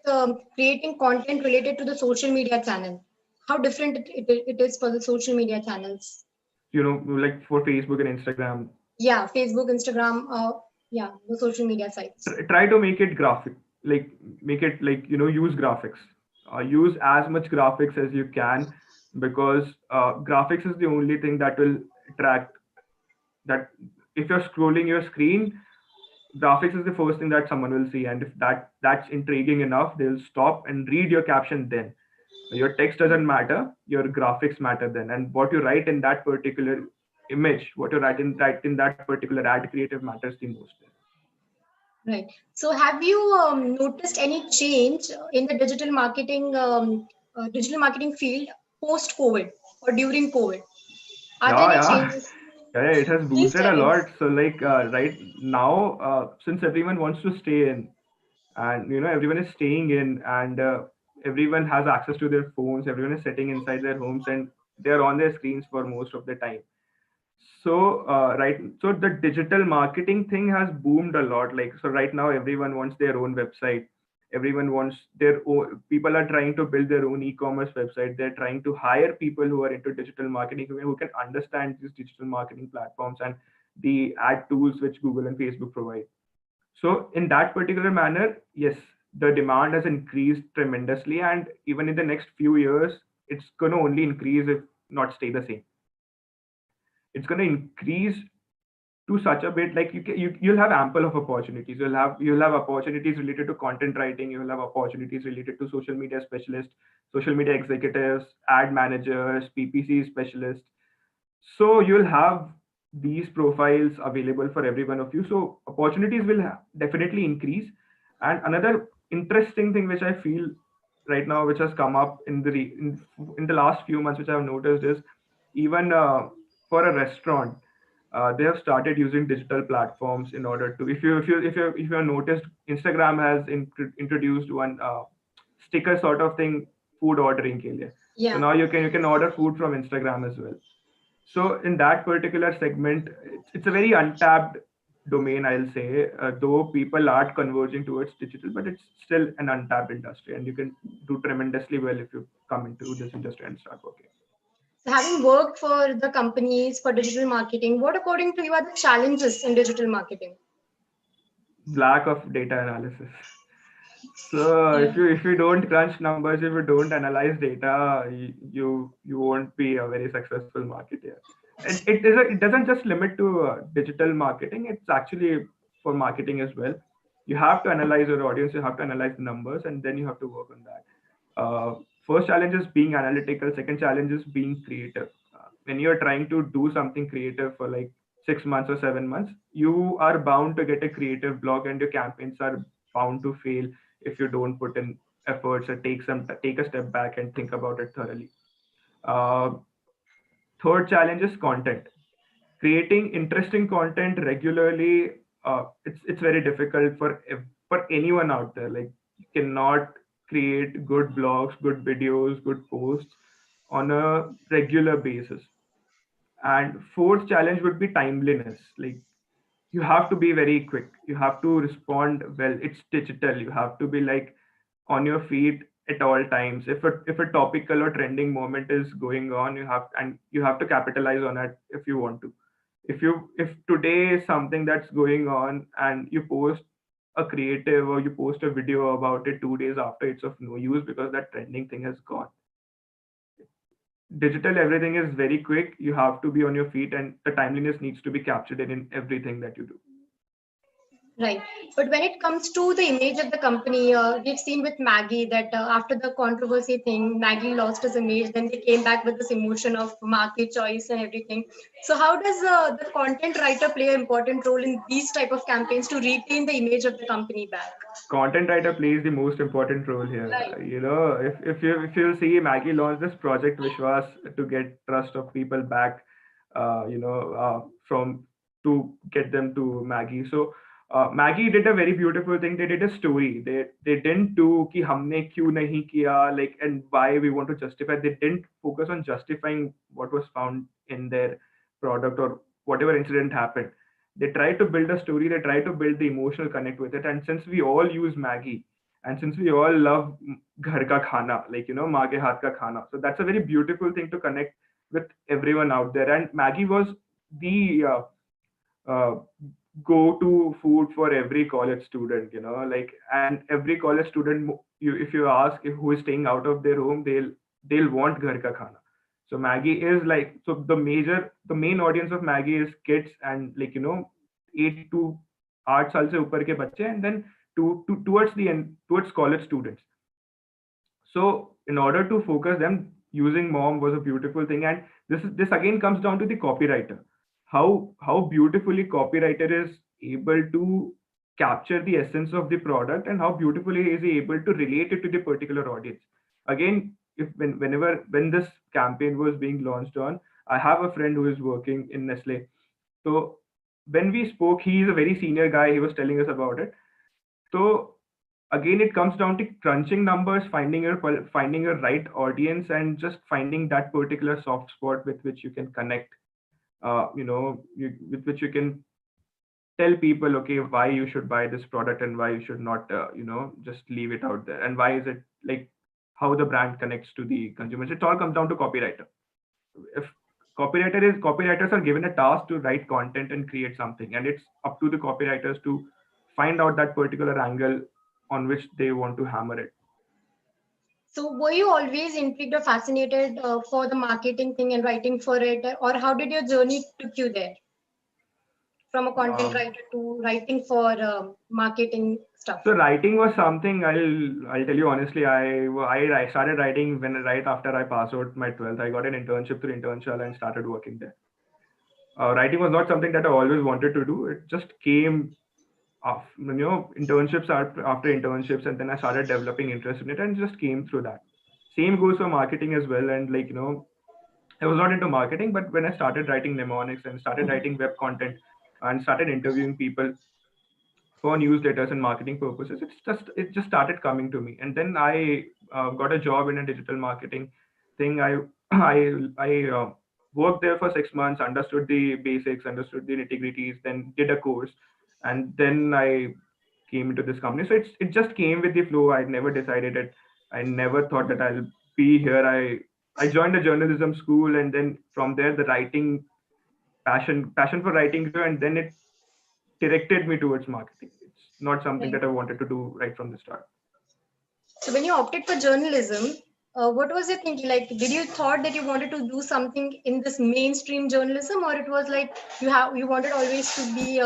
creating content related to the social media channel? How different it is for the social media channels? Like for Facebook and Instagram. Yeah, Facebook, Instagram, yeah, the social media sites. Try to make it graphic, like make it like use graphics. Use as much graphics as you can, because graphics is the only thing that will attract. That if you're scrolling your screen, graphics is the first thing that someone will see, and if that's intriguing enough, they'll stop and read your caption. Then your text doesn't matter, your graphics matter then, and what you write in that particular image, what you write in that particular ad creative matters the most. Right. So have you noticed any change in the digital marketing field post COVID or during COVID? Are there Yeah, any yeah. changes? Yeah, it has Please boosted tell a me. lot. So like right now, since everyone wants to stay in, and everyone is staying in, and everyone has access to their phones, everyone is sitting inside their homes, and they're on their screens for most of the time. So the digital marketing thing has boomed a lot. Like, so right now everyone wants their own website. Everyone wants their own. People are trying to build their own e-commerce website. They're trying to hire people who are into digital marketing, who can understand these digital marketing platforms and the ad tools which Google and Facebook provide. So in that particular manner, yes, the demand has increased tremendously, and even in the next few years, it's going to only increase, if not stay the same. It's going to increase to such a bit, like you'll have ample of opportunities. You'll have opportunities related to content writing. You'll have opportunities related to social media specialists, social media executives, ad managers, PPC specialists. So you'll have these profiles available for every one of you. So opportunities will definitely increase. And another interesting thing which I feel right now, which has come up in the last few months, which I've noticed, is even for a restaurant, They have started using digital platforms in order to. If you have noticed, Instagram has introduced one sticker sort of thing, food ordering ke liye. So Yeah. now you can order food from Instagram as well. So in that particular segment, it's a very untapped domain, I'll say. Though people are converging towards digital, but it's still an untapped industry, and you can do tremendously well if you come into this industry and start working. So having worked for the companies for digital marketing, what according to you are the challenges in digital marketing? Lack of data analysis. So Yeah. if you don't crunch numbers, if you don't analyze data, you won't be a very successful marketer. It doesn't just limit to digital marketing. It's actually for marketing as well. You have to analyze your audience. You have to analyze the numbers, and then you have to work on that. First challenge is being analytical. Second challenge is being creative. When you're trying to do something creative for like 6 months or 7 months, you are bound to get a creative block, and your campaigns are bound to fail if you don't put in efforts or take a step back and think about it thoroughly. Uh, Third challenge is content. Creating interesting content regularly. It's very difficult for anyone out there. Like, you cannot create good blogs, good videos, good posts on a regular basis. And fourth challenge would be timeliness. Like, you have to be very quick, you have to respond well. It's digital, you have to be like on your feet at all times. If a topical or trending moment is going on, you have to capitalize on it if you want to. If today is something that's going on and you post a creative or you post a video about it 2 days after, it's of no use because that trending thing has gone. Digital, everything is very quick, you have to be on your feet, and the timeliness needs to be captured in everything that you do. Right. But when it comes to the image of the company, we've seen with Maggie that after the controversy thing, Maggie lost his image. Then they came back with this emotion of market choice and everything. So how does the content writer play an important role in these type of campaigns to retain the image of the company back? Content writer plays the most important role here. Right. If you see, Maggie launched this project Vishwas to get trust of people back, from to get them to Maggie. So Maggie did a very beautiful thing. They did a story. They didn't do कि हमने क्यों नहीं किया, like, and why we want to justify. They didn't focus on justifying what was found in their product or whatever incident happened. They try to build a story, they try to build the emotional connect with it. And since we all use Maggie, and since we all love ghar ka khana, like, maa ke haath ka khana, so that's a very beautiful thing to connect with everyone out there. And Maggie was the uh, go-to food for every college student, like, and every college student, if you ask if who is staying out of their home, they'll want ghar ka khana. So Maggie is like, so the main audience of Maggie is kids, and like, 8 to 8 साल से ऊपर के बच्चे, and then towards the end, towards college students. So in order to focus them, using mom was a beautiful thing. And this again comes down to the copywriter. How beautifully copywriter is able to capture the essence of the product, and how beautifully is he able to relate it to the particular audience. Again, when this campaign was being launched on, I have a friend who is working in Nestle. So when we spoke, he is a very senior guy. He was telling us about it. So again, it comes down to crunching numbers, finding your right audience, and just finding that particular soft spot with which you can connect. With which you can tell people, okay, why you should buy this product and why you should not, just leave it out there. And why is it like how the brand connects to the consumers? It all comes down to copywriter. If copywriters are given a task to write content and create something, and it's up to the copywriters to find out that particular angle on which they want to hammer it. So were you always intrigued or fascinated for the marketing thing and writing for it, or how did your journey took you there? From a content Um, writer to writing for marketing stuff. so writing was something, I'll tell you honestly. I started writing when right after I passed out my 12th. I got an internship through Internship and started working there. Writing was not something that I always wanted to do. It just came after, internships after internships, and then I started developing interest in it, and just came through that. Same goes for marketing as well. And like, I was not into marketing, but when I started writing mnemonics and started writing web content and started interviewing people for newsletters and marketing purposes, it just started coming to me. And then I got a job in a digital marketing thing. I worked there for 6 months, understood the basics, understood the nitty-gritties, then did a course, and then I came into this company. So it just came with the flow. I never decided it. I never thought that I'll be here. I joined a journalism school, and then from there the writing passion for writing grew, and then it directed me towards marketing. It's not something Right. that I wanted to do right from the start. So when you opted for journalism, what was your thinking? Like, did you thought that you wanted to do something in this mainstream journalism, or it was like you wanted always to be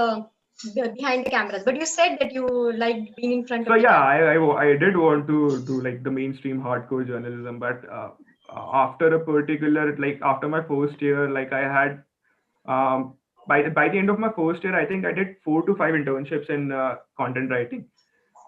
behind the cameras? But you said that you liked being in front So of the yeah, camera. I did want to do like the mainstream hardcore journalism, but after a particular, like after my first year, like I had by the end of my first year, I think I did 4 to 5 internships in content writing.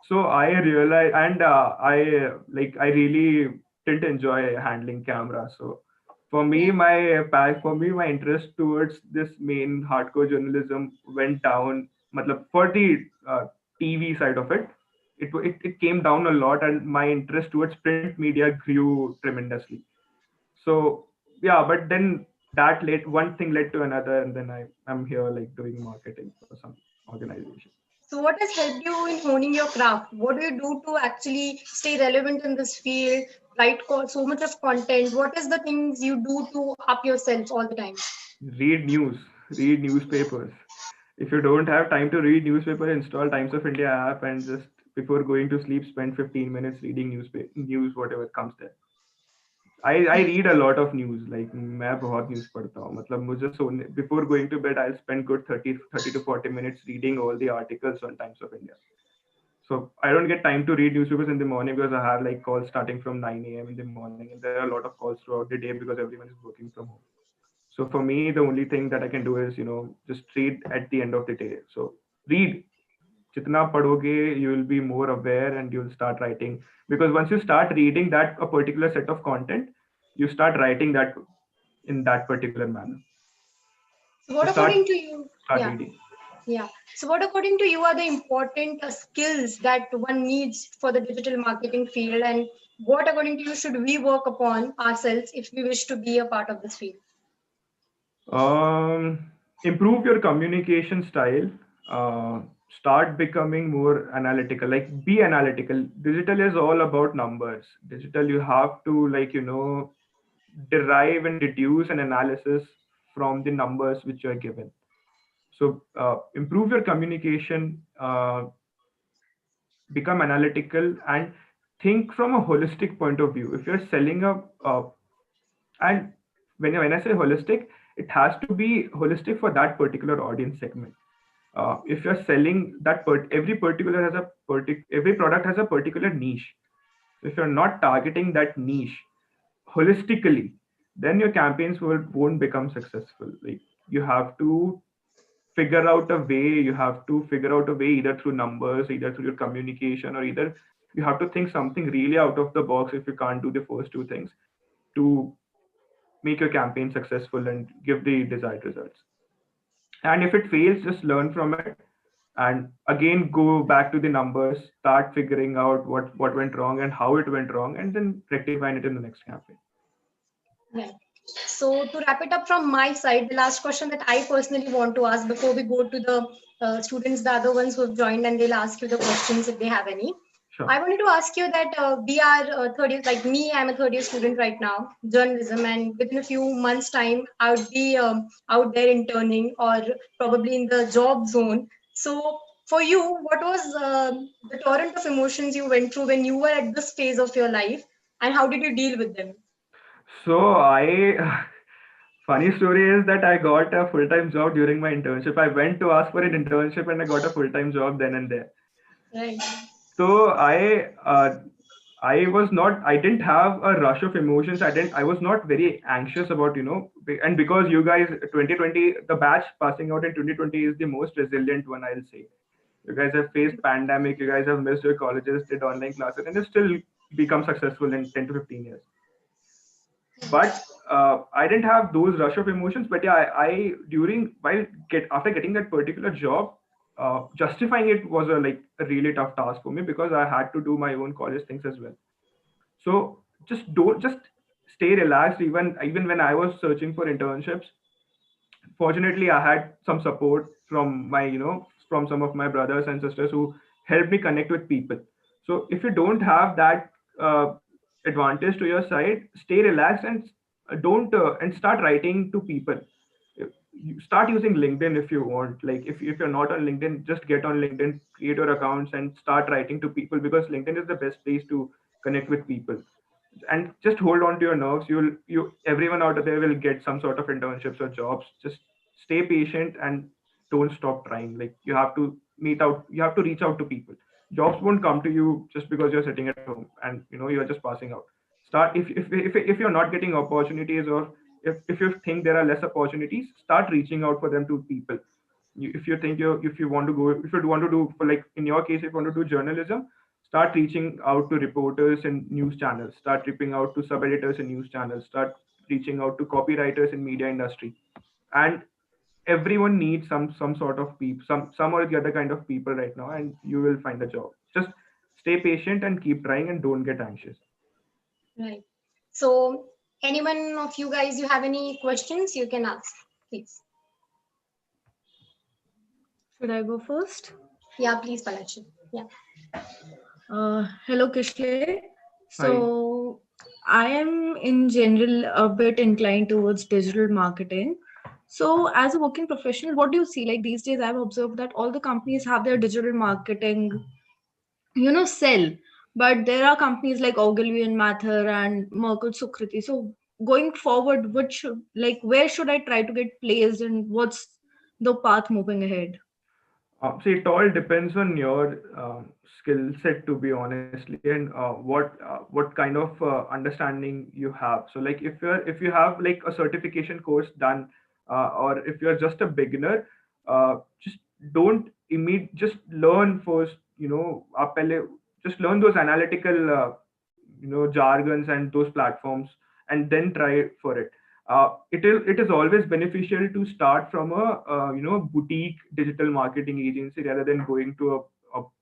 So I realized, and I really didn't enjoy handling camera. So Yeah. for me my interest towards this main hardcore journalism went down. Matlab, for the TV side of it, it came down a lot, and my interest towards print media grew tremendously. So yeah, but then that led one thing led to another, and then I'm here like doing marketing for some organization. So what has helped you in honing your craft? What do you do to actually stay relevant in this field? Write so much of content. What is the things you do to up yourself all the time? Read news, read newspapers. If you don't have time to read newspaper, install Times of India app and just before going to sleep, spend 15 minutes reading news, whatever comes there. I Right. read a lot of news. Like मैं बहुत news पढ़ता हूँ. मतलब मुझे सोने before going to bed, I'll spend good 30 to 40 minutes reading all the articles on Times of India. So I don't get time to read newspapers in the morning because I have like calls starting from 9 a.m. in the morning, and there are a lot of calls throughout the day because everyone is working from home. So for me, the only thing that I can do is, just read at the end of the day. So read. Jitna padhoge, you will be more aware and you'll start writing. Because once you start reading that a particular set of content, you start writing that in that particular manner. So So what according to you? start Yeah. reading. Yeah. So, what according to you are the important skills that one needs for the digital marketing field, and what according to you should we work upon ourselves if we wish to be a part of this field? Improve your communication style. Uh, Start becoming more analytical. Like be analytical. Digital is all about numbers. Digital, you have to derive and deduce an analysis from the numbers which you are given. So improve your communication. Become analytical and think from a holistic point of view. If you're selling and when I say holistic, it has to be holistic for that particular audience segment. If you're selling every product has a particular niche. So if you're not targeting that niche holistically, then your campaigns won't become successful. Like you have to figure out a way either through numbers, either through your communication, or either you have to think something really out of the box if you can't do the first two things to make your campaign successful and give the desired results. And if it fails, just learn from it and again go back to the numbers, start figuring out what went wrong and how it went wrong, and then rectifying it in the next campaign. Right. So, to wrap it up from my side, the last question that I personally want to ask before we go to the students, the other ones who have joined, and they'll ask you the questions if they have any. Sure. I wanted to ask you that we are third year, like me, I'm a third year student right now, journalism, and within a few months' time, I would be out there interning or probably in the job zone. So, for you, what was the torrent of emotions you went through when you were at this phase of your life, and how did you deal with them? So funny story is that I got a full-time job during my internship. I went to ask for an internship and I got a full-time job then and there. Right. So I was not, I didn't have a rush of emotions. I was not very anxious about, and because you guys, 2020, the batch passing out in 2020 is the most resilient one, I'll say. You guys have faced pandemic, you guys have missed your colleges, did online classes, and you still become successful in 10 to 15 years. But I didn't have those rush of emotions. But yeah, I during while get after getting that particular job, justifying it was a really tough task for me because I had to do my own college things as well. So just stay relaxed. Even when I was searching for internships, fortunately I had some support from my from some of my brothers and sisters who helped me connect with people. So if you don't have that advantage to your side, stay relaxed and don't and start writing to people. You start using LinkedIn if you want. Like if you're not on LinkedIn, just get on LinkedIn, create your accounts and start writing to people, because LinkedIn is the best place to connect with people. And just hold on to your nerves. You everyone out there will get some sort of internships or jobs. Just stay patient and don't stop trying. Like you have to reach out to people. Jobs won't come to you just because you're sitting at home and you're just passing out. Start if you're not getting opportunities, or if you think there are less opportunities, start reaching out for them to people. If you think if you want to go, if you want to do, for like in your case, if you want to do journalism, start reaching out to reporters and news channels, start reaching out to sub editors in news channels, start reaching out to copywriters in media industry. And everyone needs some sort of people, some or the other kind of people right now, and you will find a job. Just stay patient and keep trying and don't get anxious. Right. So, anyone of you guys, you have any questions, you can ask, please. Should I go first? Yeah, please, Palachi. Yeah. Hello, Kishlay. Hi. So, I am in general a bit inclined towards digital marketing. So, as a working professional, what do you see? Like these days, I've observed that all the companies have their digital marketing, sell. But there are companies like Ogilvy and Mather and Merkle Sukriti. So, going forward, where should I try to get placed, and what's the path moving ahead? So it all depends on your skill set, to be honestly, and what kind of understanding you have. So like if you have like a certification course done, or if you're just a beginner, just don't just learn first. Just learn those analytical jargons and those platforms, and then try for it. It is always beneficial to start from a boutique digital marketing agency rather than going to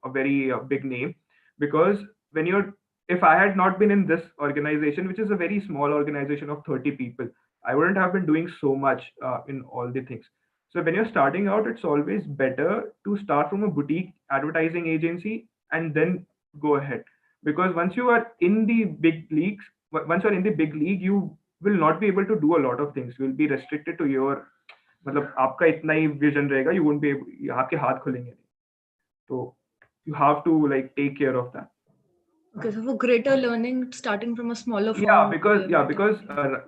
a very big name. Because when you're if I had not been in this organization, which is a very small organization of 30 people, I wouldn't have been doing so much in all the things. So when you're starting out, it's always better to start from a boutique advertising agency and then go ahead. Because once you're in the big league, you will not be able to do a lot of things. You will be restricted to your, मतलब आपका इतना ही vision रहेगा, you won't be able, आपके हाथ खुलेंगे नहीं. So you have to like take care of that. Okay, so for greater learning, starting from a smaller Yeah, firm would because be a better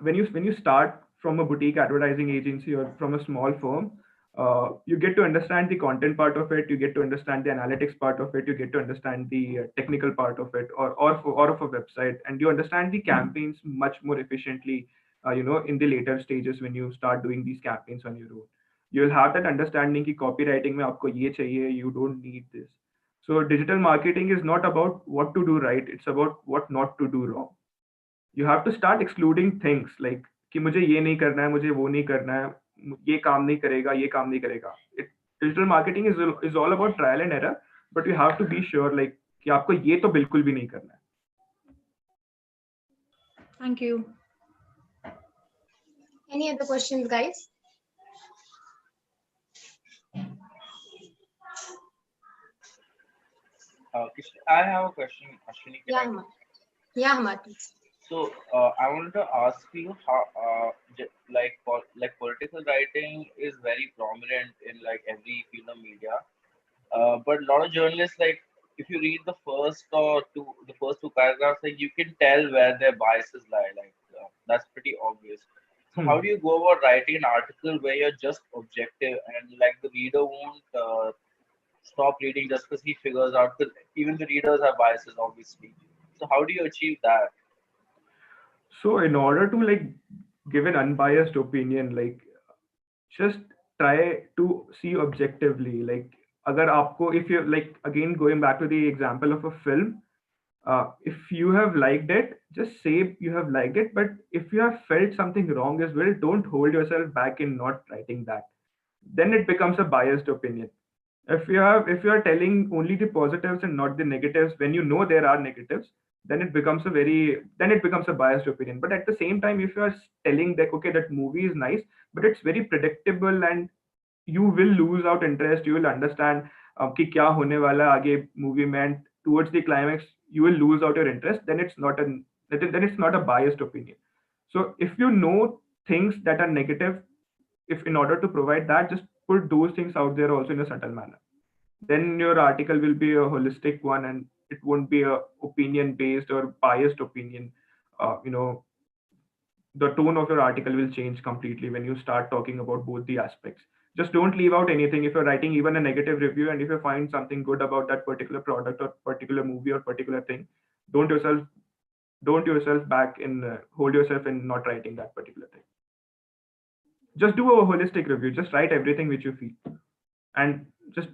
idea. when you start from a boutique advertising agency or from a small firm, you get to understand the content part of it, you get to understand the analytics part of it, you get to understand the technical part of it, or of a website, and you understand the campaigns much more efficiently. In the later stages when you start doing these campaigns on your own, you'll have that understanding कि copywriting में आपको ये चाहिए, you don't need this. So digital marketing is not about what to do right, it's about what not to do wrong. You have to start excluding things like कि मुझे ये नहीं करना है, मुझे वो नहीं करना है, ये काम नहीं करेगा, ये काम नहीं करेगा. Digital marketing is all about trial and error, but you have to be sure like कि आपको ये तो बिल्कुल भी नहीं करना है. Thank you. Any other questions, guys? I have a question, Ashwini. Can Yeah, I? Hamad. Yeah, Hamad, please. So I wanted to ask you how, like political writing is very prominent in like every field of media. But a lot of journalists, like if you read the first two paragraphs, like you can tell where their biases lie. Like that's pretty obvious. So how do you go about writing an article where you're just objective and like the reader won't stop reading just because he figures out that even the readers have biases, obviously. So how do you achieve that? So in order to like give an unbiased opinion, like just try to see objectively. Like अगर आपको, if you like, again going back to the example of a film, If you have liked it, just say you have liked it. But if you have felt something wrong as well, don't hold yourself back in not writing that. Then it becomes a biased opinion. If you are telling only the positives and not the negatives when you know there are negatives, then it becomes a biased opinion. But at the same time, if you are telling that okay, that movie is nice, but it's very predictable and you will lose out interest, you will understand कि क्या होने वाला है आगे movie में, and towards the climax you will lose out your interest, then it's not a biased opinion. So if you know things that are negative, if in order to provide that, just put those things out there also in a subtle manner. Then your article will be a holistic one, and it won't be a opinion based or biased opinion. You know, the tone of your article will change completely when you start talking about both the aspects. Just don't leave out anything. If you're writing even a negative review, and if you find something good about that particular product or particular movie or particular thing, don't yourself don't yourself back in hold yourself in not writing that particular thing. Just do a holistic review. Just write everything which you feel, and just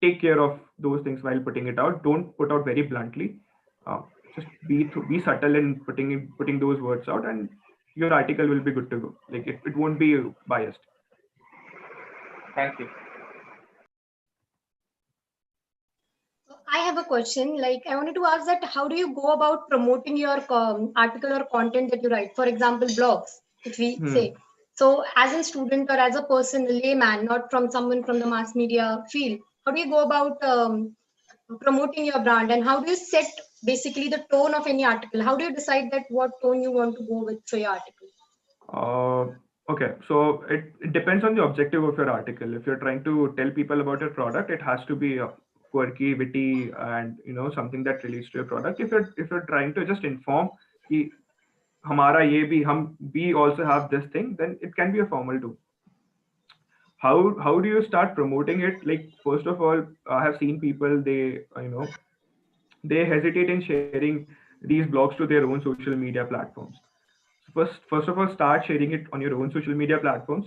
take care of those things while putting it out. Don't put out very bluntly. Uh, just be subtle in putting those words out, and your article will be good to go. Like it won't be biased. Thank you. I have a question. Like, I wanted to ask that how do you go about promoting your article or content that you write? For example, blogs, if we Hmm. say. So, as a student or as a person, a layman, not from someone from the mass media field, how do you go about promoting your brand, and how do you set basically the tone of any article? How do you decide that what tone you want to go with for your article? Uh, okay, so it depends on the objective of your article. If you're trying to tell people about your product, it has to be quirky, witty, and something that relates to your product. If you're trying to just inform कि हमारा ये भी हम we also have this thing, then it can be a formal too. How do you start promoting it? Like first of all, I have seen people, they hesitate in sharing these blogs to their own social media platforms. So first of all, start sharing it on your own social media platforms.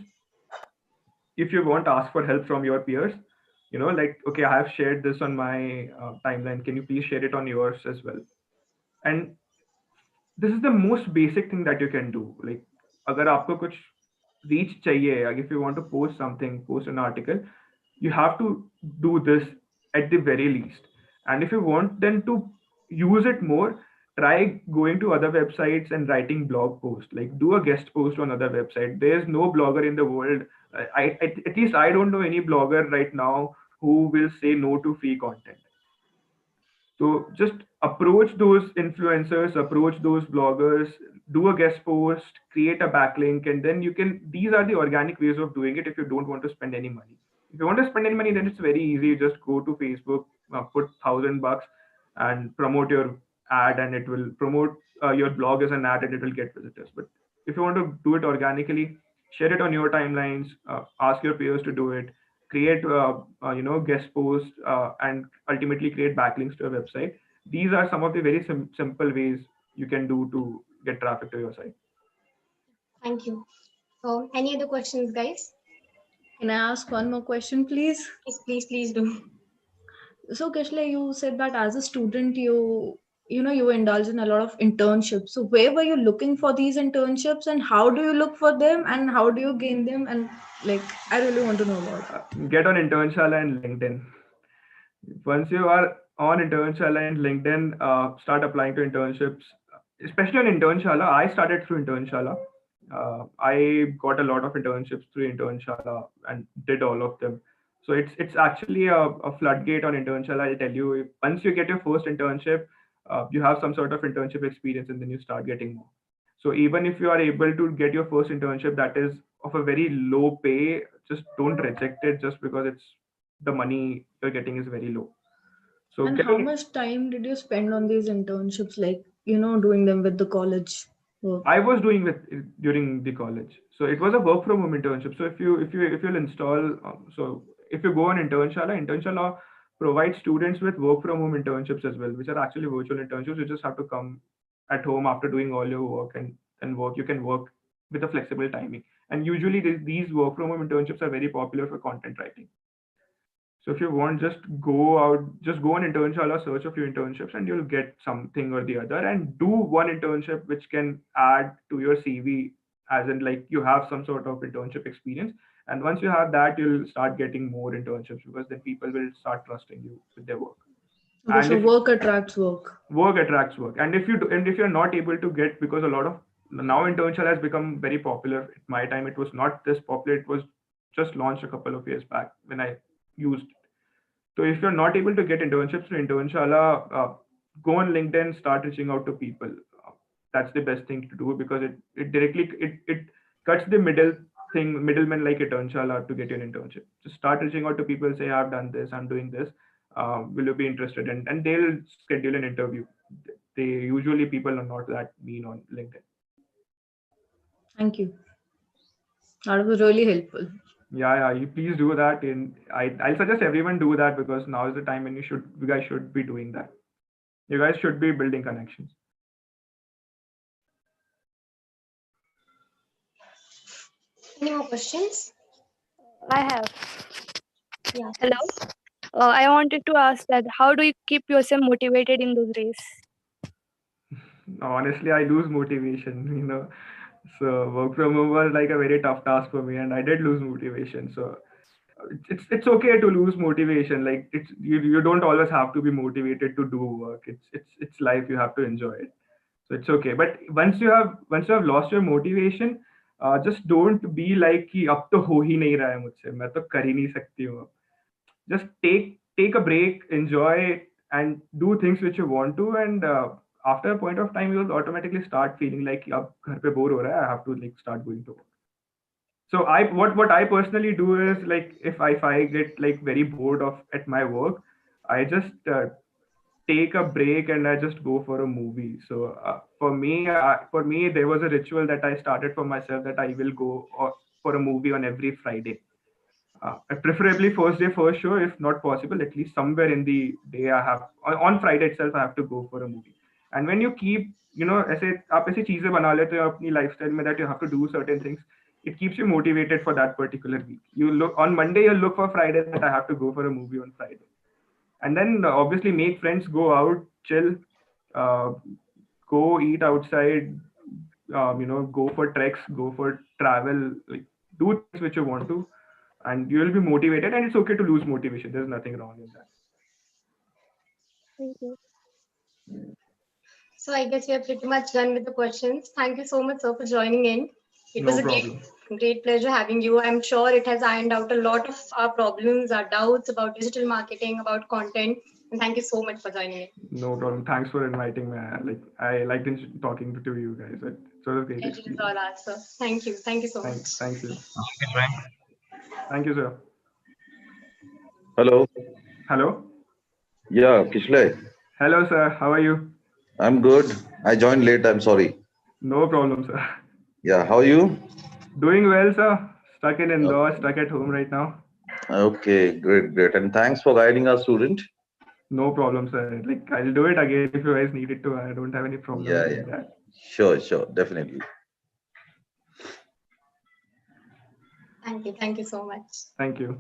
If you want, ask for help from your peers. Like okay, I have shared this on my timeline, can you please share it on yours as well? And this is the most basic thing that you can do. Like अगर आपको कुछ reach चाहिए, like if you want to post something, post an article, you have to do this at the very least. And if you want then to use it more, try going to other websites and writing blog posts. Like do a guest post on other website. There's no blogger in the world, at least I don't know any blogger right now who will say no to free content. So just approach those influencers, approach those bloggers, do a guest post, create a backlink, and then you can. These are the organic ways of doing it if you don't want to spend any money. If you want to spend any money, then it's very easy. You just go to Facebook, put $1,000, and promote your ad, and it will promote your blog as an ad, and it will get visitors. But if you want to do it organically, share it on your timelines, ask your peers to do it, create guest posts, and ultimately create backlinks to a website. These are some of the very simple ways you can do to get traffic to your site. Thank you. So, any other questions, guys? Can I ask one more question, please? Yes, please do. So, Kishlay, you said that as a student, you indulge in a lot of internships. So, where were you looking for these internships, and how do you look for them, and how do you gain them? And like, I really want to know about. Get on Internshala and LinkedIn. Once you are on Internshala and LinkedIn, start applying to internships, especially on Internshala. I started through Internshala. I got a lot of internships through Internshala and did all of them. So it's actually a floodgate on Internshala. I'll tell you, once you get your first internship, you have some sort of internship experience, and then you start getting more. So even if you are able to get your first internship that is of a very low pay, just don't reject it just because it's the money you're getting is very low. So And how much time did you spend on these internships, like, doing them with the college work? I was doing with during the college. So it was a work from home internship. So if you'll install, so if you go on Internshala provides students with work from home internships as well, which are actually virtual internships. You just have to come at home after doing all your work and work. You can work with a flexible timing. And usually these work from home internships are very popular for content writing. So if you want, just go out, just go on Internshala, search a few internships, and you'll get something or the other. And do one internship which can add to your CV, as in like you have some sort of internship experience. And once you have that, you'll start getting more internships because then people will start trusting you with their work. Okay, And so if work attracts work. work attracts work, and if you're not able to get, because a lot of now internship has become very popular. At my time, it was not this popular. It was just launched a couple of years back when I used. So if you're not able to get internships to Internshala, go on LinkedIn, start reaching out to people. That's the best thing to do because it directly it cuts the middleman like Internshala to get you an internship. Just start reaching out to people, say I've done this, I'm doing this. Will you be interested? And they'll schedule an interview. They usually people are not that mean on LinkedIn. Thank you. That was really helpful. Yeah, you please do that. And I'll suggest everyone do that because now is the time when you guys should be doing that. You guys should be building connections. Any more questions? I have. Yeah. Hello. Please. I wanted to ask that how do you keep yourself motivated in those days? Honestly, I lose motivation, So work from home was like a very tough task for me, and I did lose motivation. So it's okay to lose motivation. Like you don't always have to be motivated to do work. It's life. You have to enjoy it. So it's okay. But once you have lost your motivation, just don't be like कि अब तो हो ही नहीं रहा है मुझसे, मैं तो कर ही नहीं सकती हूँ. Just take a break, enjoy it, and do things which you want to. And after a point of time, you'll automatically start feeling like अब घर पे बोर हो रहा है, I have to like start going to work. So what I personally do is like if I get like very bored of at my work, I just take a break and I just go for a movie. So for me there was a ritual that I started for myself that I will go for a movie on every Friday. Preferably first day first show, if not possible at least somewhere in the day I have on Friday itself I have to go for a movie. And when you keep ऐसे आप ऐसी चीजें बना लेते हो अपनी lifestyle में that you have to do certain things, it keeps you motivated for that particular week. You look on Monday, you look for Friday that I have to go for a movie on Friday. And then obviously make friends, go out, chill, uh, go eat outside, go for treks, go for travel, like do things which you want to, and you will be motivated. And it's okay to lose motivation. There's nothing wrong in that. Thank you. So I guess we are pretty much done with the questions. Thank you so much, sir, for joining in. It No was a problem. great pleasure having you. I'm sure it has ironed out a lot of our problems, our doubts about digital marketing, about content. And thank you so much for joining in. No problem. Thanks for inviting me. I liked talking to you guys. It was a great Pleasure is experience. all ours, sir. Thank you. Thank you so much. Thank you. Okay, Frank. Thank you, sir. Hello. Hello. Yeah, Kishlay. Hello, sir. How are you? I'm good. I joined late. I'm sorry. No problem, sir. Yeah, how are you? Doing well, sir. Stuck in Indore, Okay. stuck at home right now. Okay, great. And thanks for guiding our student. No problem, sir. Like I'll do it again if you guys need it to. I don't have any problem Yeah. doing that. Sure, definitely. Thank you. Thank you so much. Thank you.